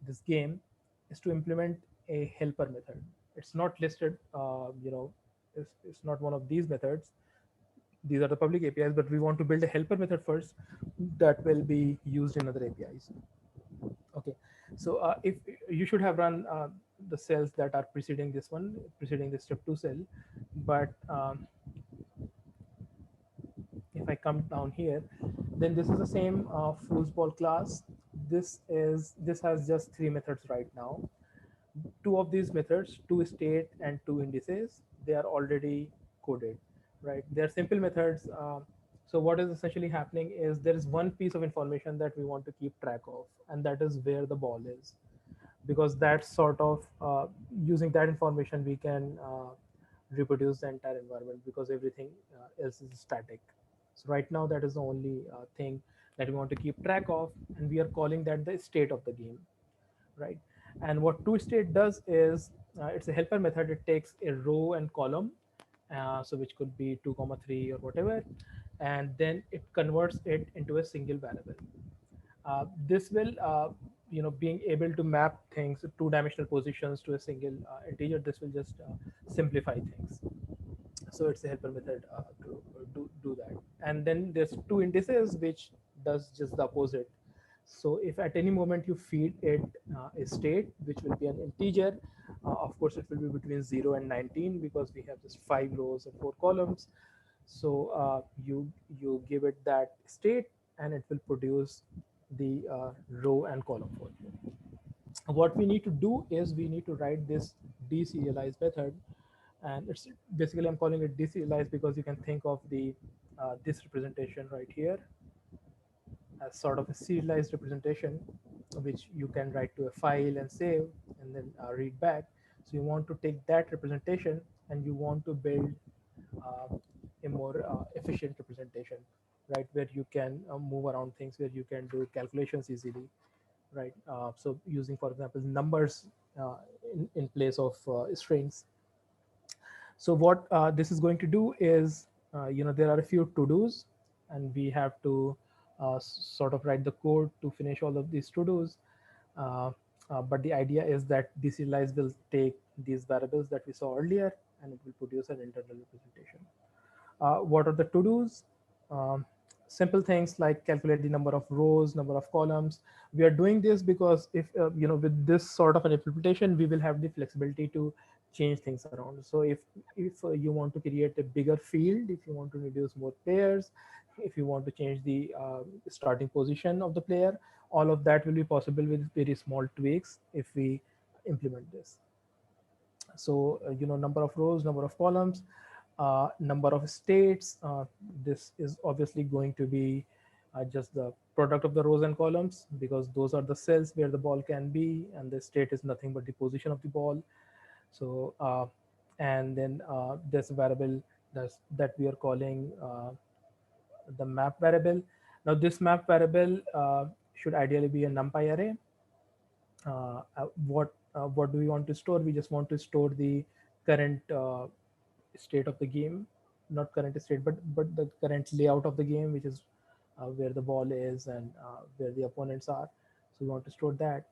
this game is to implement a helper method. It's not listed, it's not one of these methods. These are the public APIs, but we want to build a helper method first that will be used in other APIs. Okay, so if you should have run the cells that are preceding this one, preceding the step two cell, but if I come down here, then this is the same foosball class. This has just three methods right now. Two of these methods, two state and two indices, they are already coded, right? They are simple methods. So what is essentially happening is there is one piece of information that we want to keep track of, and that is where the ball is, because that's sort of using that information we can reproduce the entire environment, because everything else is static. So right now that is the only thing that we want to keep track of, and we are calling that the state of the game, right? And what toState does is it's a helper method. It takes a row and column, so which could be 2 comma 3 or whatever, and then it converts it into a single variable. This will being able to map things, two-dimensional positions, to a single integer. This will just simplify things. So it's a helper method to do that. And then there's two indices which does just the opposite. So if at any moment you feed it a state, which will be an integer, of course it will be between 0 and 19 because we have just 5 rows and 4 columns. So you give it that state and it will produce the row and column for you. What we need to do is we need to write this deserialize method, and it's basically, I'm calling it deserialize because you can think of the this representation right here as sort of a serialized representation, which you can write to a file and save and then read back. So you want to take that representation and you want to build a more efficient representation, right, where you can move around things, where you can do calculations easily, right? So using, for example, numbers in place of strings. So what this is going to do is, there are a few to-dos, and we have to sort of write the code to finish all of these to-dos. But the idea is that deserialize will take these variables that we saw earlier, and it will produce an internal representation. What are the to-dos? Um, Simple things like calculate the number of rows, number of columns. We are doing this because if with this sort of an implementation, we will have the flexibility to change things around. So if you want to create a bigger field, if you want to reduce more players, if you want to change the starting position of the player, all of that will be possible with very small tweaks if we implement this. So number of rows, number of columns, number of states. This is obviously going to be just the product of the rows and columns, because those are the cells where the ball can be, and the state is nothing but the position of the ball. So and then this variable that we are calling the map variable. Now this map variable should ideally be a numpy array. What do we want to store? We just want to store the current state of the game, not current state, but the current layout of the game, which is where the ball is and where the opponents are. So we want to store that.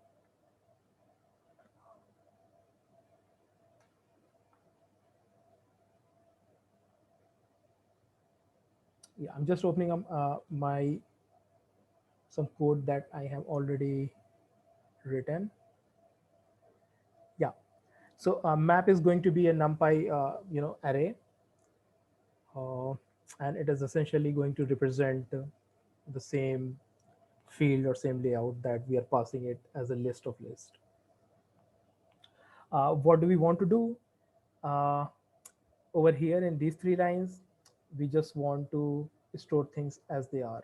Yeah, I'm just opening up my some code that I have already written. Yeah, so map is going to be a numpy array, and it is essentially going to represent the same field or same layout that we are passing it as a list of list. What do we want to do? Over here in these 3 lines, we just want to store things as they are.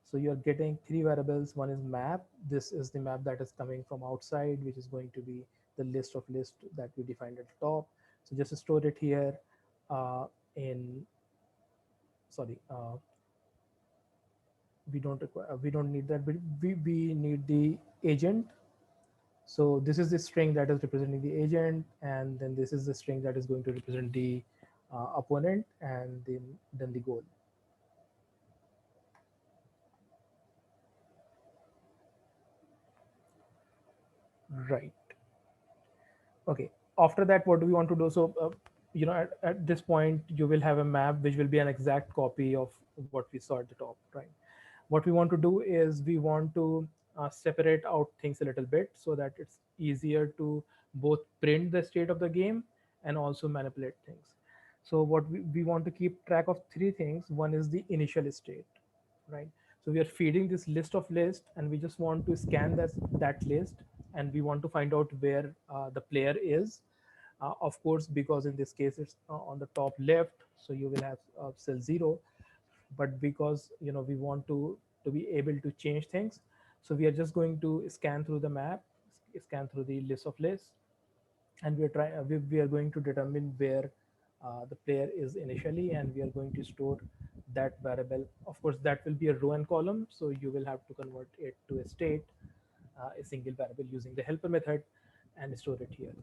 So you're getting 3 variables. One is map. This is the map that is coming from outside, which is going to be the list of list that we defined at the top. So just store it here we don't need that, but we need the agent. So this is the string that is representing the agent, and then this is the string that is going to represent the opponent, and then the goal. Right. Okay. After that, what do we want to do? So at this point, you will have a map which will be an exact copy of what we saw at the top, right? What we want to do is we want to separate out things a little bit so that it's easier to both print the state of the game and also manipulate things. So what we want to keep track of 3 things. One is the initial state, right? So we are feeding this list of list, and we just want to scan that list, and we want to find out where the player is. Of course, because in this case it's on the top left, so you will have cell 0. But because we want to be able to change things, so we are just going to scan through the map, scan through the list of lists, and we are going to determine where the player is initially, and we are going to store that variable. Of course, that will be a row and column, so you will have to convert it to a state, a single variable, using the helper method, and store it here.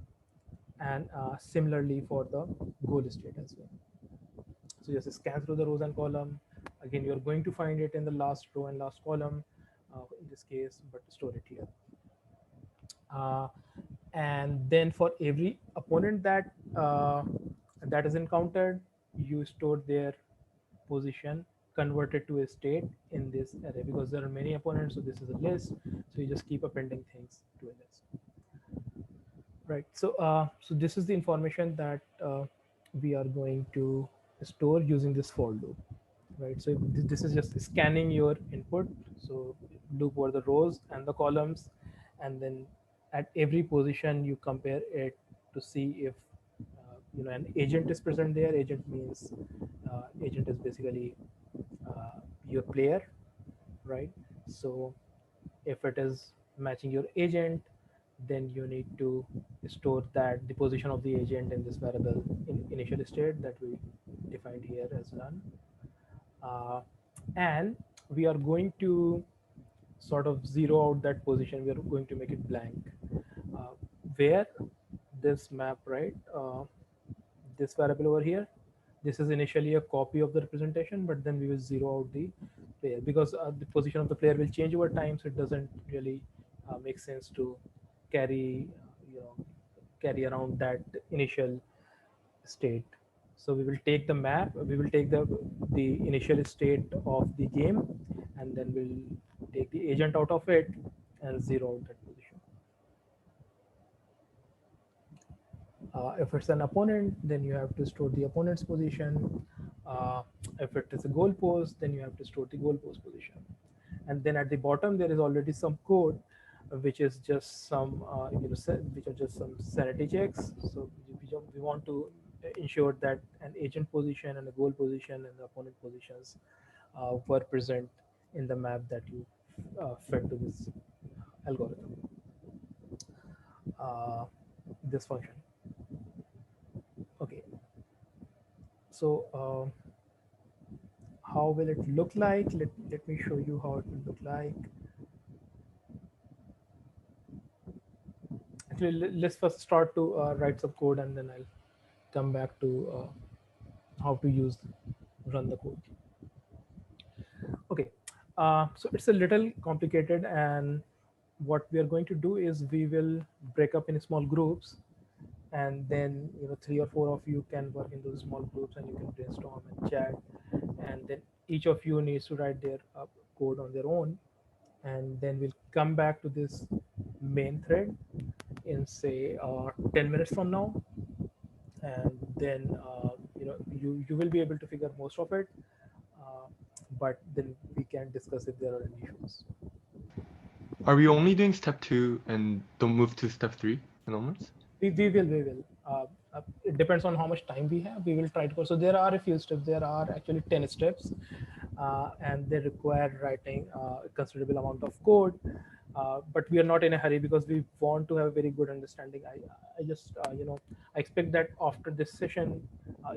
And similarly for the goal state as well. So just scan through the rows and column. Again, you're going to find it in the last row and last column in this case, but store it here. And then for every opponent that is encountered, you store their position convert it to a state in this array, because there are many opponents, so this is a list, so you just keep appending things to a list. Right, so so this is the information that we are going to store using this for loop. Right, so this is just scanning your input, so loop over the rows and the columns, and then at every position you compare it to see if an agent is present there. Agent means agent is basically your player, right? So if it is matching your agent, then you need to store that the position of the agent in this variable in initial state that we defined here as none. And we are going to sort of zero out that position. We are going to make it blank, where this map, right, this variable over here, this is initially a copy of the representation, but then we will zero out the player, because the position of the player will change over time, so it doesn't really make sense to carry carry around that initial state. So we will take the map, we will take the initial state of the game, and then we'll take the agent out of it and zero out that position. If it's an opponent, then you have to store the opponent's position. If it is a goalpost, then you have to store the goalpost position. And then at the bottom, there is already some code, which is just some, which are just some sanity checks. So we want to ensure that an agent position and a goal position and the opponent positions were present in the map that you fed to this algorithm, this function. Okay, so how will it look like? Let me show you how it will look like. Actually, let's first start to write some code, and then I'll come back to how to run the code. Okay, so it's a little complicated, and what we are going to do is we will break up in small groups, and then 3 or 4 of you can work in those small groups, and you can brainstorm and chat, and then each of you needs to write their code on their own, and then we'll come back to this main thread in say 10 minutes from now, and then you will be able to figure most of it, but then we can discuss if there are any issues. Are we only doing step 2 and don't move to step 3 and onwards? We will. It depends on how much time we have. We will try to go. So there are a few steps. There are actually 10 steps, and they require writing a considerable amount of code. But we are not in a hurry because we want to have a very good understanding. I just I expect that after this session,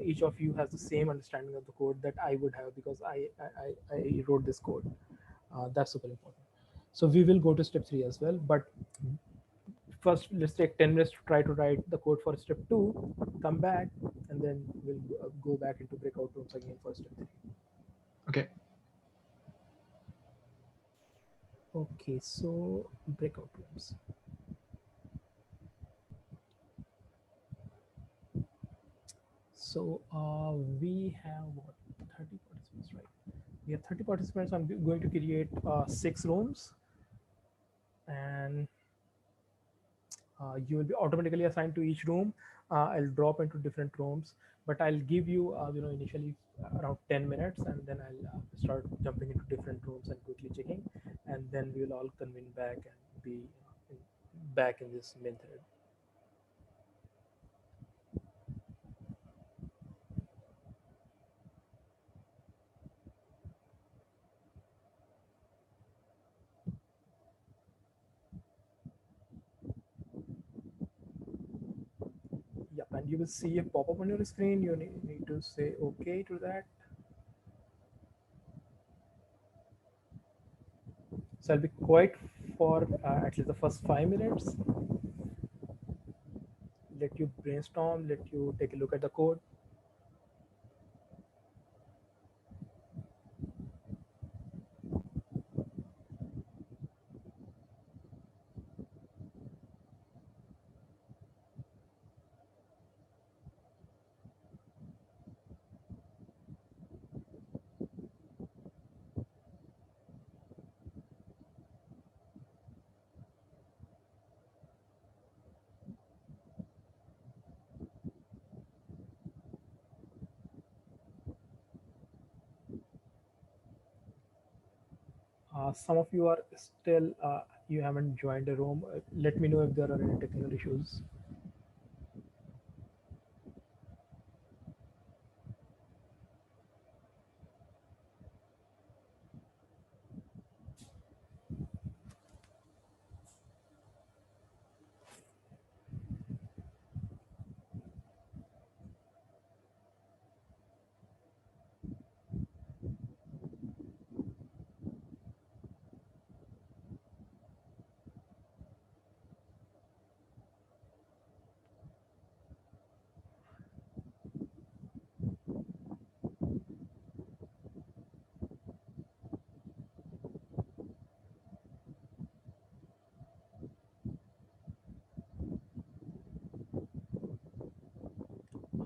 each of you has the same understanding of the code that I would have, because I wrote this code. That's super important. So we will go to step 3 as well, but first let's take 10 minutes to try to write the code for step 2, come back, and then we'll go back into breakout rooms again for step 3. Okay. Okay, so breakout rooms. So we have what, 30 participants, right? We have 30 participants. I'm going to create 6 rooms, and you will be automatically assigned to each room. I'll drop into different rooms, but I'll give you initially around 10 minutes, and then I'll start jumping into different rooms and quickly checking, and then we will all convene back and be back in this main thread. Yep, and you will see a pop-up on your screen. You need to say okay to that. So I'll be quiet for at least the first 5 minutes. Let you brainstorm, let you take a look at the code. Some of you are still, you haven't joined the room. Let me know if there are any technical issues.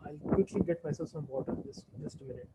I'll quickly get myself some water. Just a minute.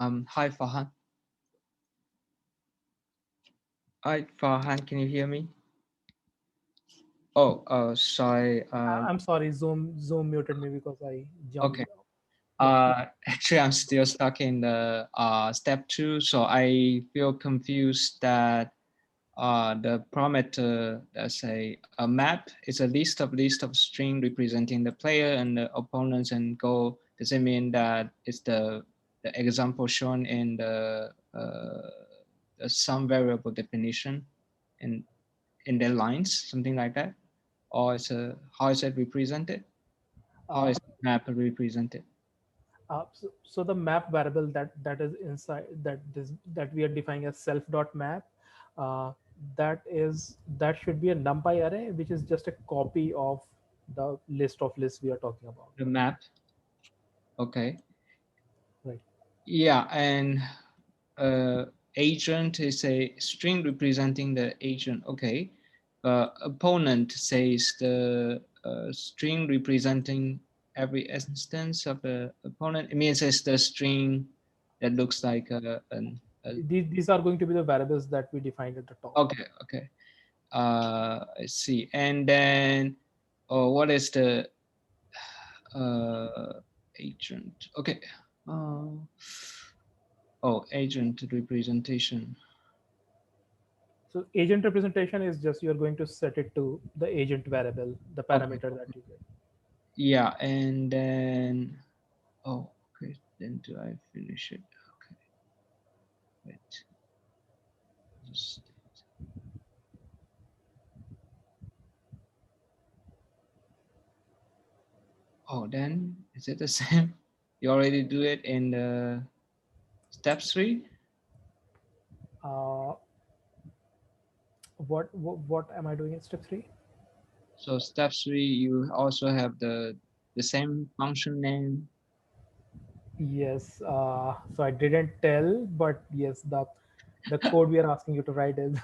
Hi, Farhan. Hi, Farhan, can you hear me? Oh, sorry. I'm sorry, Zoom muted me because I jumped. Okay. Yeah. Actually, I'm still stuck in the step 2, so I feel confused that the parameter, let's say a map, is a list of string representing the player and the opponents and goal. Does it mean that it's the example shown in the some variable definition in the lines, something like that? Or it's how is it represented? How is the map represented? So the map variable that is inside that we are defining as self dot map, that should be a numpy array, which is just a copy of the list of lists we are talking about. The map. Okay. Right. Yeah, and agent is a string representing the agent. Okay. Opponent says the string representing every instance of the opponent. It means it's the string that looks like These are going to be the variables that we defined at the top. Okay, okay. I see. And then, what is the agent? Okay. Agent representation. So agent representation is just you're going to set it to the agent variable, the parameter that you get. Yeah, and then, okay, then do I finish it? Okay, wait. Just, then is it the same? You already do it in the step 3? What am I doing in step 3? So step 3, you also have the same function name. Yes. So I didn't tell, but yes, the code we are asking you to write is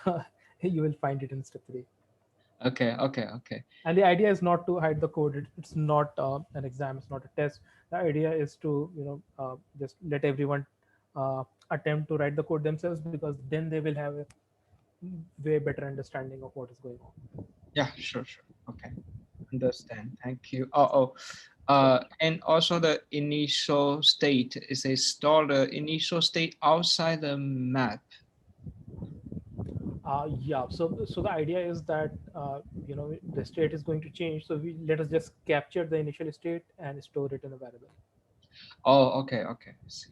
you will find it in step 3. Okay, okay, okay. And the idea is not to hide the code. It's not an exam. It's not a test. The idea is to just let everyone attempt to write the code themselves, because then they will have a way better understanding of what is going on. Yeah, sure. Okay, understand. Thank you. And also the initial state is a store the initial state outside the map. Yeah. So the idea is that the state is going to change. So we let us just capture the initial state and store it in a variable. Oh, okay, okay. I see.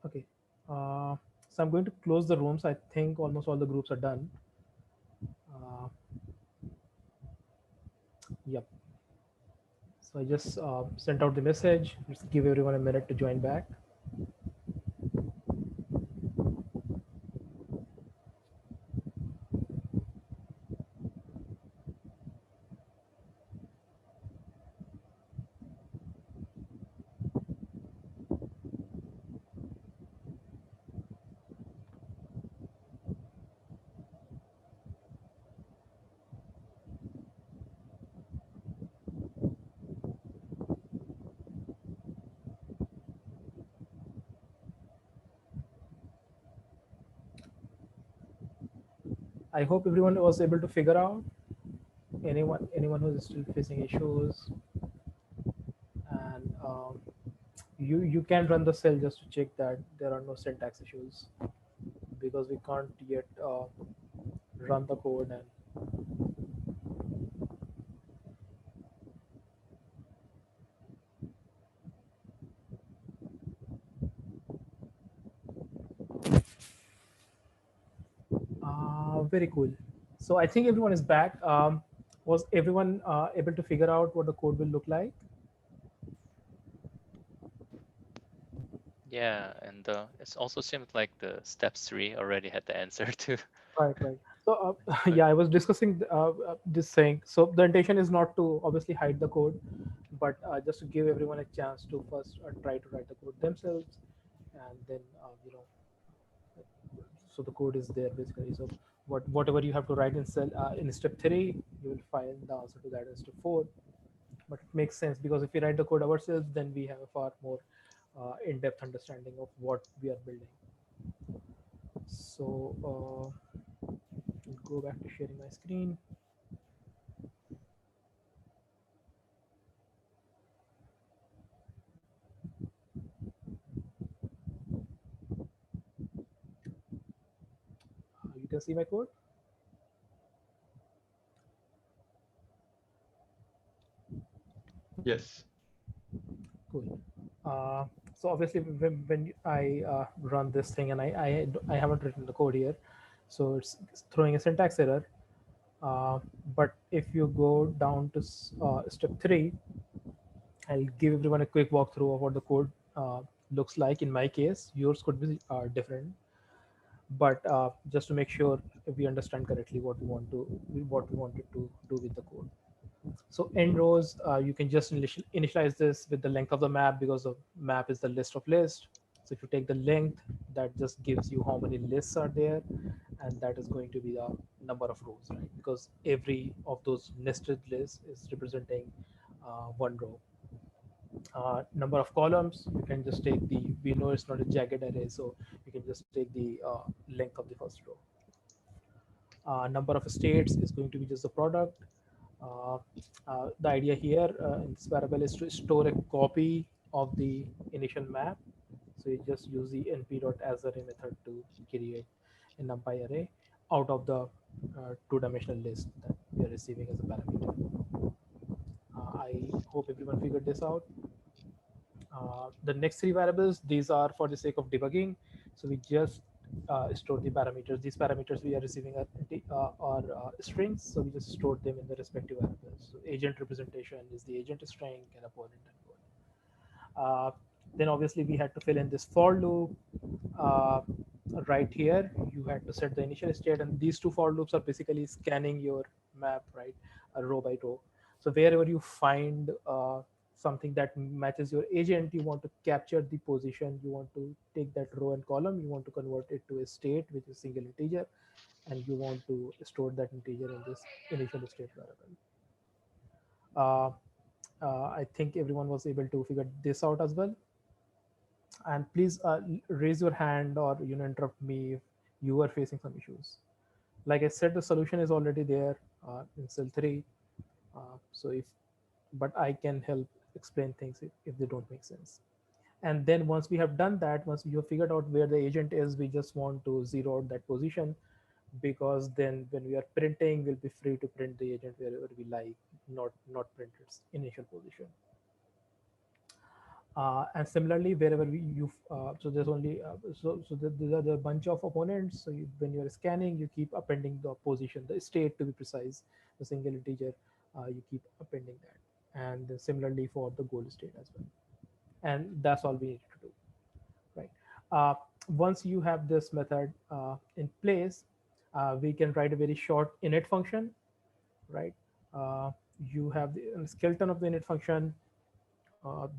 Okay. So I'm going to close the rooms. I think almost all the groups are done. Uh, yep. So I just sent out the message. Just give everyone a minute to join back. I hope everyone was able to figure out. Anyone who's still facing issues, and you can run the cell just to check that there are no syntax issues, because we can't yet run the code. And very cool. So I think everyone is back. Was everyone able to figure out what the code will look like? Yeah, and it also seemed like the steps 3 already had the answer too. Right, right. So yeah, I was discussing this thing. So the intention is not to obviously hide the code, but just to give everyone a chance to first try to write the code themselves, and then so the code is there basically. So whatever you have to write in step 3, you will find the answer to that in step 4. But it makes sense, because if we write the code ourselves, then we have a far more in-depth understanding of what we are building. So I'll go back to sharing my screen. You can see my code. Yes. Cool. So obviously when I run this thing, and I haven't written the code here, so it's throwing a syntax error. But if you go down to step 3, I'll give everyone a quick walkthrough of what the code looks like. In my case, yours could be different, but just to make sure we understand correctly what we wanted to do with the code. So end rows, you can just initialize this with the length of the map, because the map is the list of lists. So if you take the length, that just gives you how many lists are there, and that is going to be the number of rows, right? Because every of those nested lists is representing one row. Number of columns, you can just take we know it's not a jagged array, so you can just take the length of the first row. Number of states is going to be just the product. The idea here in this variable is to store a copy of the initial map. So you just use the np.asArray method to create a numpy array out of the two-dimensional list that we are receiving as a parameter. I hope everyone figured this out. The next 3 variables, these are for the sake of debugging. So we just store the parameters. These parameters we are receiving are strings, so we just store them in the respective variables. So agent representation is the agent string, and opponent, and then obviously we had to fill in this for loop. Right here, you had to set the initial state, and these 2 for loops are basically scanning your map, right, row by row. So wherever you find something that matches your agent, you want to capture the position, you want to take that row and column, you want to convert it to a state, which is single integer, and you want to store that integer in this initial state variable. I think everyone was able to figure this out as well. And please raise your hand, or interrupt me if you are facing some issues. Like I said, the solution is already there in cell 3. So if but I can help explain things if they don't make sense. And then once we have done that, once we have figured out where the agent is, we just want to zero out that position, because then when we are printing, we'll be free to print the agent wherever we like, not print its initial position. And similarly, wherever so there's only there are the bunch of opponents. So when you're scanning, you keep appending the position, the state to be precise, the single integer. You keep appending that, and then similarly for the goal state as well. And that's all we need to do, right? Uh, Once you have this method in place, we can write a very short init function, right? Uh, you have the skeleton of the init function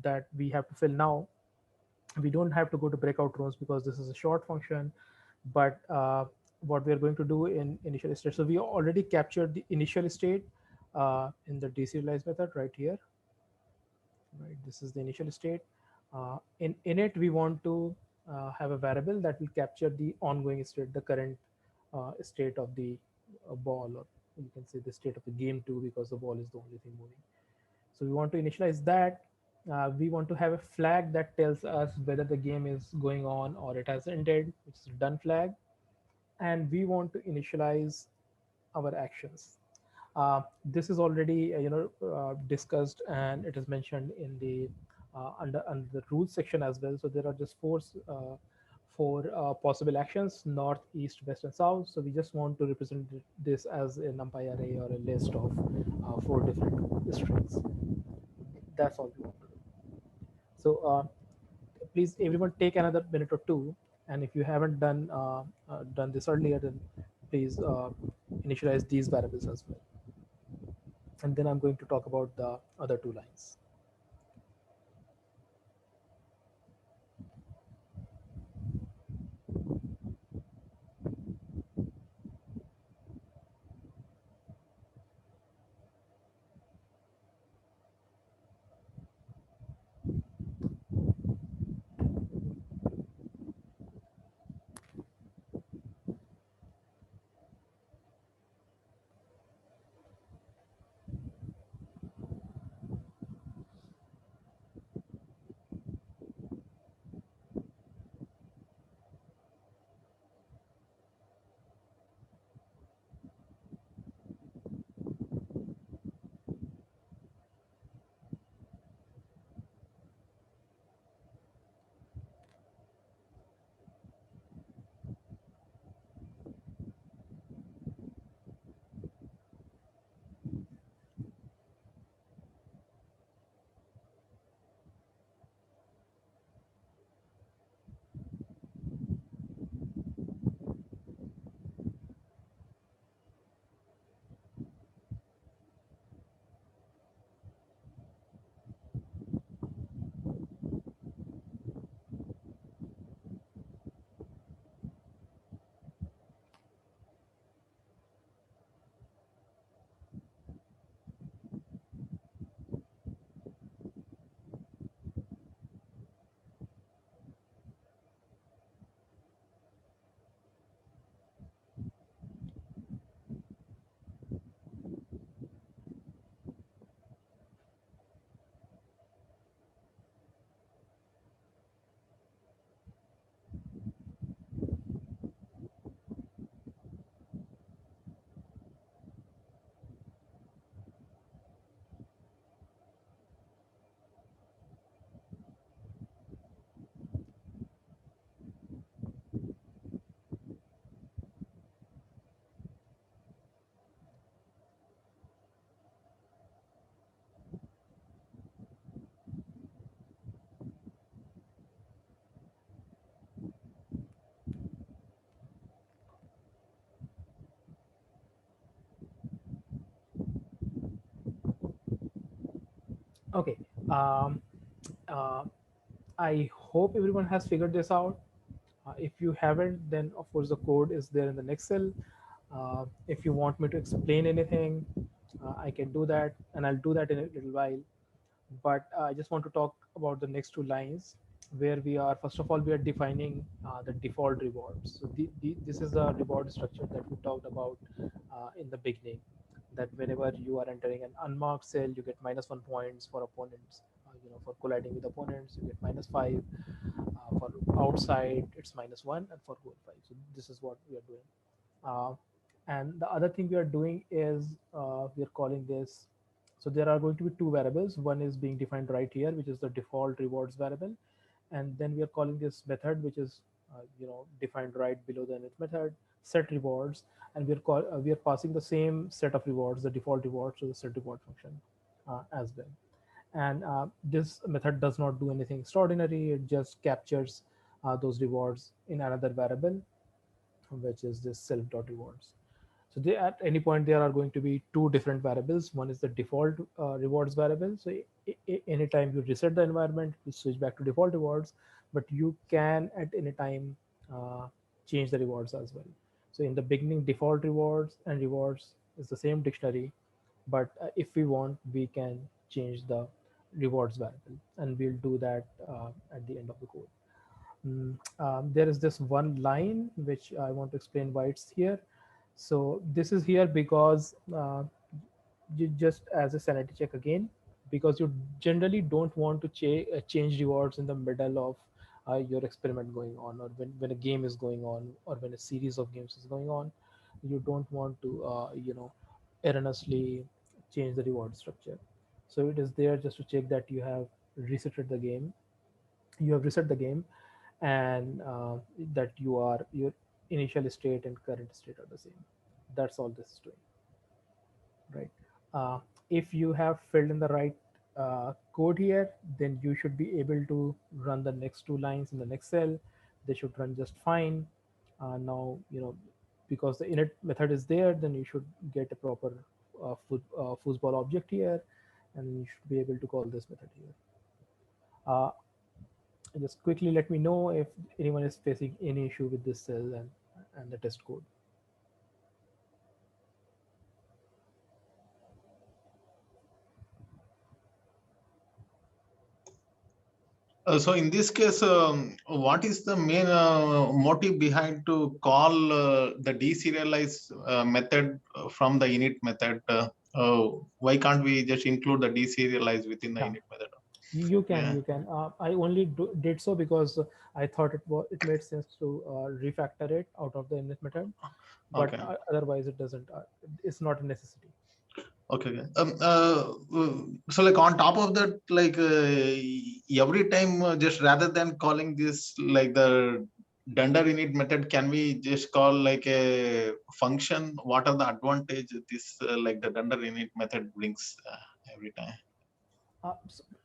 that we have to fill now. We don't have to go to breakout rooms because this is a short function, but what we are going to do in initial state, so we already captured the initial state in the deserialize method right here, right? This is the initial state. In it we want to have a variable that will capture the ongoing state, the current state of the ball, or you can say the state of the game too, because the ball is the only thing moving. So we want to initialize that. We want to have a flag that tells us whether the game is going on or it has ended, which is a done flag. And we want to initialize our actions. This is already discussed, and it is mentioned in the under the rules section as well. So there are just four possible actions: north, east, west, and south. So we just want to represent this as a numpy array or a list of four different strings. That's all we want to do. So please, everyone, take another minute or two, and if you haven't done this earlier, then please initialize these variables as well. And then I'm going to talk about the other two lines. Okay. Um, uh, I hope everyone has figured this out. If you haven't, then of course the code is there in the next cell. If you want me to explain anything, I can do that, and I'll do that in a little while. But I just want to talk about the next two lines, where we are, first of all, we are defining the default rewards. So this is the reward structure that we talked about in the beginning, that whenever you are entering an unmarked cell, you get -1 points for opponents. For colliding with opponents, you get -5. For outside, it's -1, and for goal 5. So this is what we are doing. And the other thing we are doing is we are calling this So there are going to be two variables. One is being defined right here, which is the default rewards variable, and then we are calling this method, which is defined right below the init method, set rewards, and we are passing the same set of rewards, the default rewards, to the set reward function as well. And this method does not do anything extraordinary. It just captures those rewards in another variable, which is this self.rewards. So they, at any point there are going to be two different variables. One is the default rewards variable. So anytime you reset the environment, you switch back to default rewards, but you can at any time change the rewards as well. So in the beginning, default rewards and rewards is the same dictionary, but if we want, we can change the rewards variable, and we'll do that at the end of the code. There is this one line which I want to explain why it's here. So this is here because you just as a sanity check again, because you generally don't want to change rewards in the middle of your experiment going on, or when a game is going on, or when a series of games is going on. You don't want to erroneously change the reward structure. So it is there just to check that you have resetted the game, you have reset the game, and that your initial state and current state are the same. That's all this is doing, right? If you have filled in the right code here, then you should be able to run the next two lines in the next cell. They should run just fine. Now, because the init method is there, then you should get a proper foosball object here, and you should be able to call this method here. Just quickly let me know if anyone is facing any issue with this cell and the test code. So in this case, what is the main motive behind to call the deserialize method from the init method? Why can't we just include the deserialize within the init method? You can. I only did so because I thought it made sense to refactor it out of the init method, but Okay. Otherwise it doesn't. It's not a necessity. Okay. So like on top of that, like every time, just rather than calling this like the dunder init method, can we just call like a function? What are the advantage this like the dunder init method brings every time?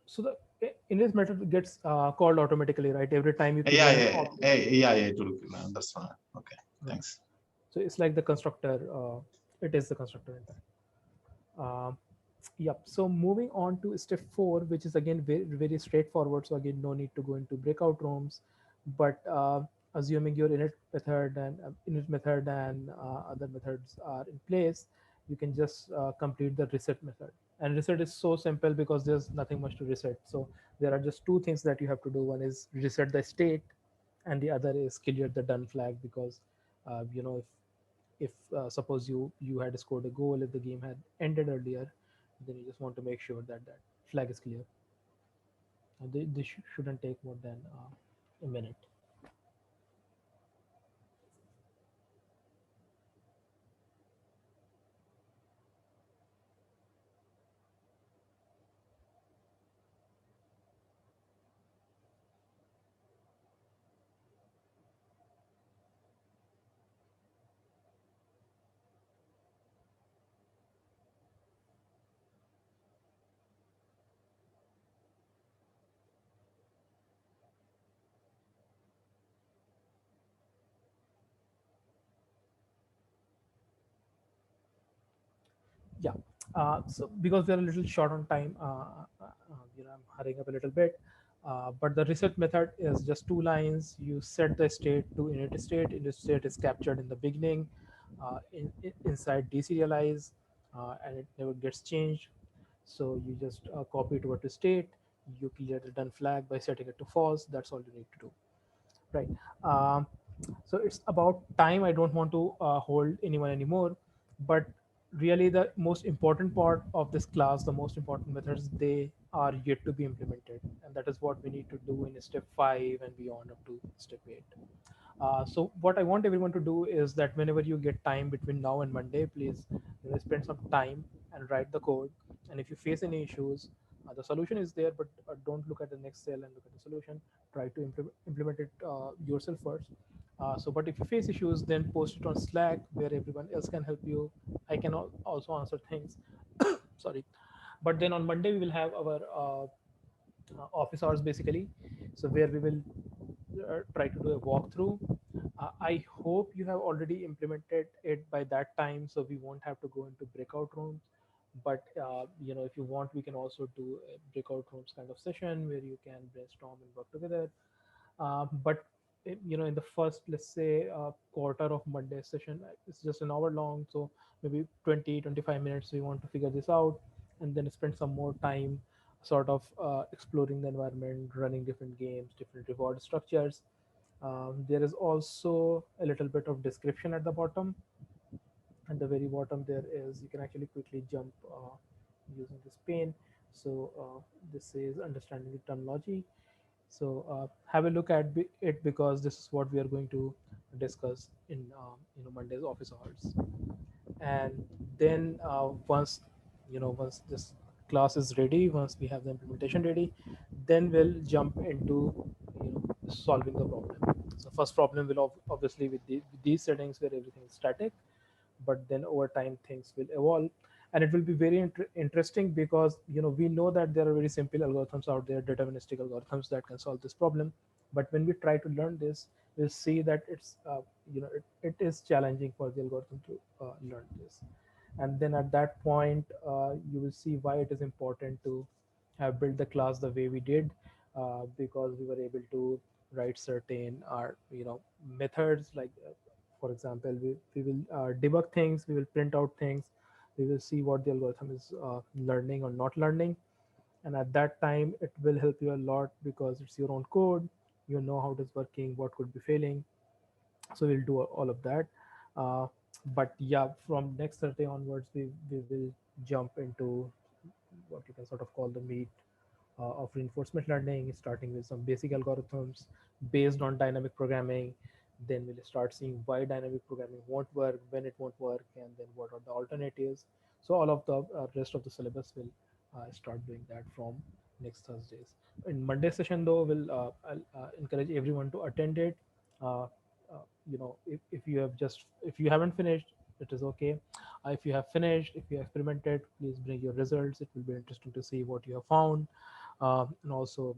So the init method gets called automatically, right? Every time you Yeah, create an yeah, object. yeah, yeah. That's fine. Okay, thanks. So it's like the constructor. It is the constructor in that. Yep. So moving on to step 4, which is again very straightforward. So again, no need to go into breakout rooms, but assuming your init method and other methods are in place, you can just complete the reset method. And reset is so simple because there's nothing much to reset. So there are just two things that you have to do. One is reset the state, and the other is clear the done flag, because if suppose you had scored a goal, if the game had ended earlier, then you just want to make sure that that flag is clear. This shouldn't take more than a minute. Yeah. So because they're a little short on time, I'm hurrying up a little bit. But the reset method is just 2 lines. You set the state to init state. Init state is captured in the beginning, inside deserialize, and it never gets changed. So you just copy it over to state. You clear the done flag by setting it to false. That's all you need to do, right? So it's about time. I don't want to hold anyone anymore, but really the most important part of this class, the most important methods, they are yet to be implemented, and that is what we need to do in step 5 and beyond up to step 8. So what I want everyone to do is that whenever you get time between now and Monday, please spend some time and write the code And if you face any issues, the solution is there, but don't look at the next cell and look at the solution. Try to implement it yourself first. But if you face issues, then post it on Slack where everyone else can help you. I can also answer things. Sorry. But then on Monday we will have our office hours basically, so where we will try to do a walkthrough. I hope you have already implemented it by that time, so we won't have to go into breakout rooms. But if you want, we can also do a breakout rooms kind of session where you can brainstorm and work together. But in the first, let's say, quarter of Monday session, it's just an hour long, so maybe 20-25 minutes we want to figure this out, and then spend some more time sort of exploring the environment, running different games, different reward structures. There is also a little bit of description at the bottom. At the very bottom there is, you can actually quickly jump using this pane. So this is understanding the terminology. So have a look at it, because this is what we are going to discuss in Monday's office hours. And then once this class is ready, once we have the implementation ready, then we'll jump into solving the problem. So first problem will obviously with these settings where everything is static, but then over time things will evolve, and it will be very interesting, because we know that there are very simple algorithms out there, deterministic algorithms that can solve this problem. But when we try to learn this, we'll see that it is challenging for the algorithm to learn this. And then at that point, you will see why it is important to have built the class the way we did, because we were able to write certain methods, like for example, we will debug things, we will print out things, we will see what the algorithm is learning or not learning. And at that time it will help you a lot, because it's your own code, you know how it is working, what could be failing. So we'll do all of that. uh, but yeah, from next Thursday onwards, we will jump into what you can sort of call the meat of reinforcement learning, starting with some basic algorithms based on dynamic programming. Then we'll start seeing why dynamic programming won't work, when it won't work, and then what are the alternatives. So all of the rest of the syllabus will start doing that from next Thursdays. In Monday session though, I'll encourage everyone to attend it. Uh, if you haven't finished, it is okay. If you have finished, if you have experimented, please bring your results. It will be interesting to see what you have found. And also,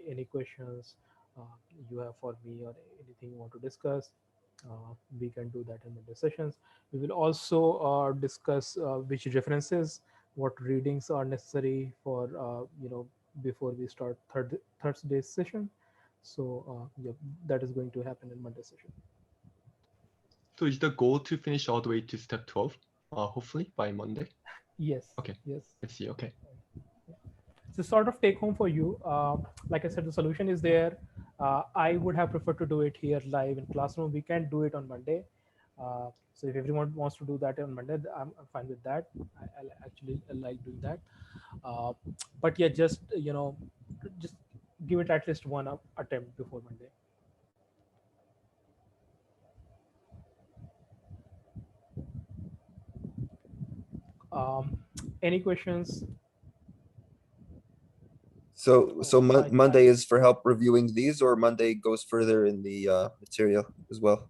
any questions uh, you have for me, or anything you want to discuss, we can do that in the sessions. We will also discuss which references, what readings are necessary for before we start Thursday's session. So yeah, that is going to happen in Monday session. So is the goal to finish all the way to step 12, hopefully by Monday? Yes. Okay. Yes. I see. Okay. It's a sort of take home for you. Like I said, the solution is there. I would have preferred to do it here live in classroom. We can do it on Monday. So if everyone wants to do that on Monday, I'm fine with that. I actually like doing that. But yeah, just just give it at least one attempt before Monday. Any questions? So Hi, Monday is for help reviewing these, or Monday goes further in the material as well?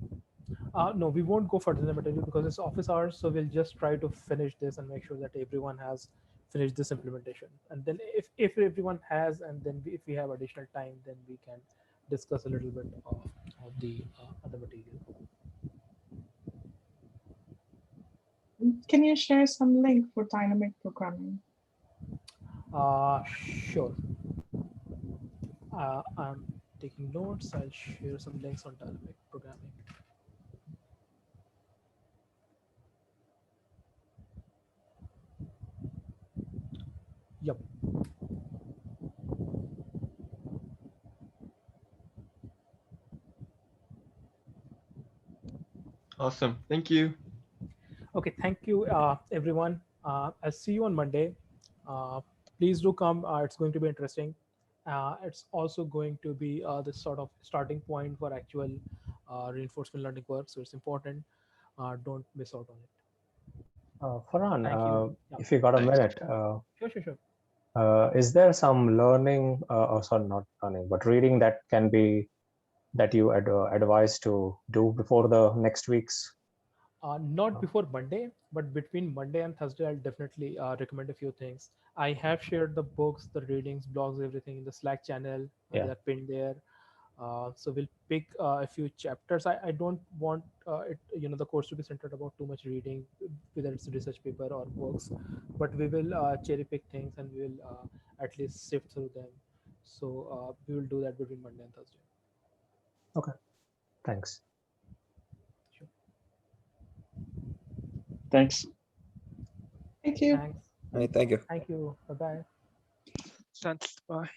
No, we won't go further in the material because it's office hours. So we'll just try to finish this and make sure that everyone has finished this implementation. And then if everyone has, and then if we have additional time, then we can discuss a little bit of the other material. Can you share some link for dynamic programming? Sure. I'm taking notes. I'll share some links on dynamic programming. Yep. Awesome. Thank you. Okay. Thank you, everyone. I'll see you on Monday. Uh, Please do come. It's going to be interesting. It's also going to be this sort of starting point for actual reinforcement learning work. So it's important. Don't miss out on it. Farhan, Thank you. Yeah. if you got a Thanks. minute, Sure. is there some learning, or sorry, not learning, but reading that can be that you advise to do before the next week's? Not before Monday, but between Monday and Thursday, I'll definitely recommend a few things. I have shared the books, the readings, blogs, everything in the Slack channel. Yeah. They're pinned there. So we'll pick a few chapters. I don't want it, the course to be centered about too much reading, whether it's a research paper or books, but we will cherry pick things and we will at least sift through them. So we will do that between Monday and Thursday. Okay. Thanks. Sure. Thanks. Thank you. Thanks. All right, thank you. Thank you. Bye bye. Thanks. Bye.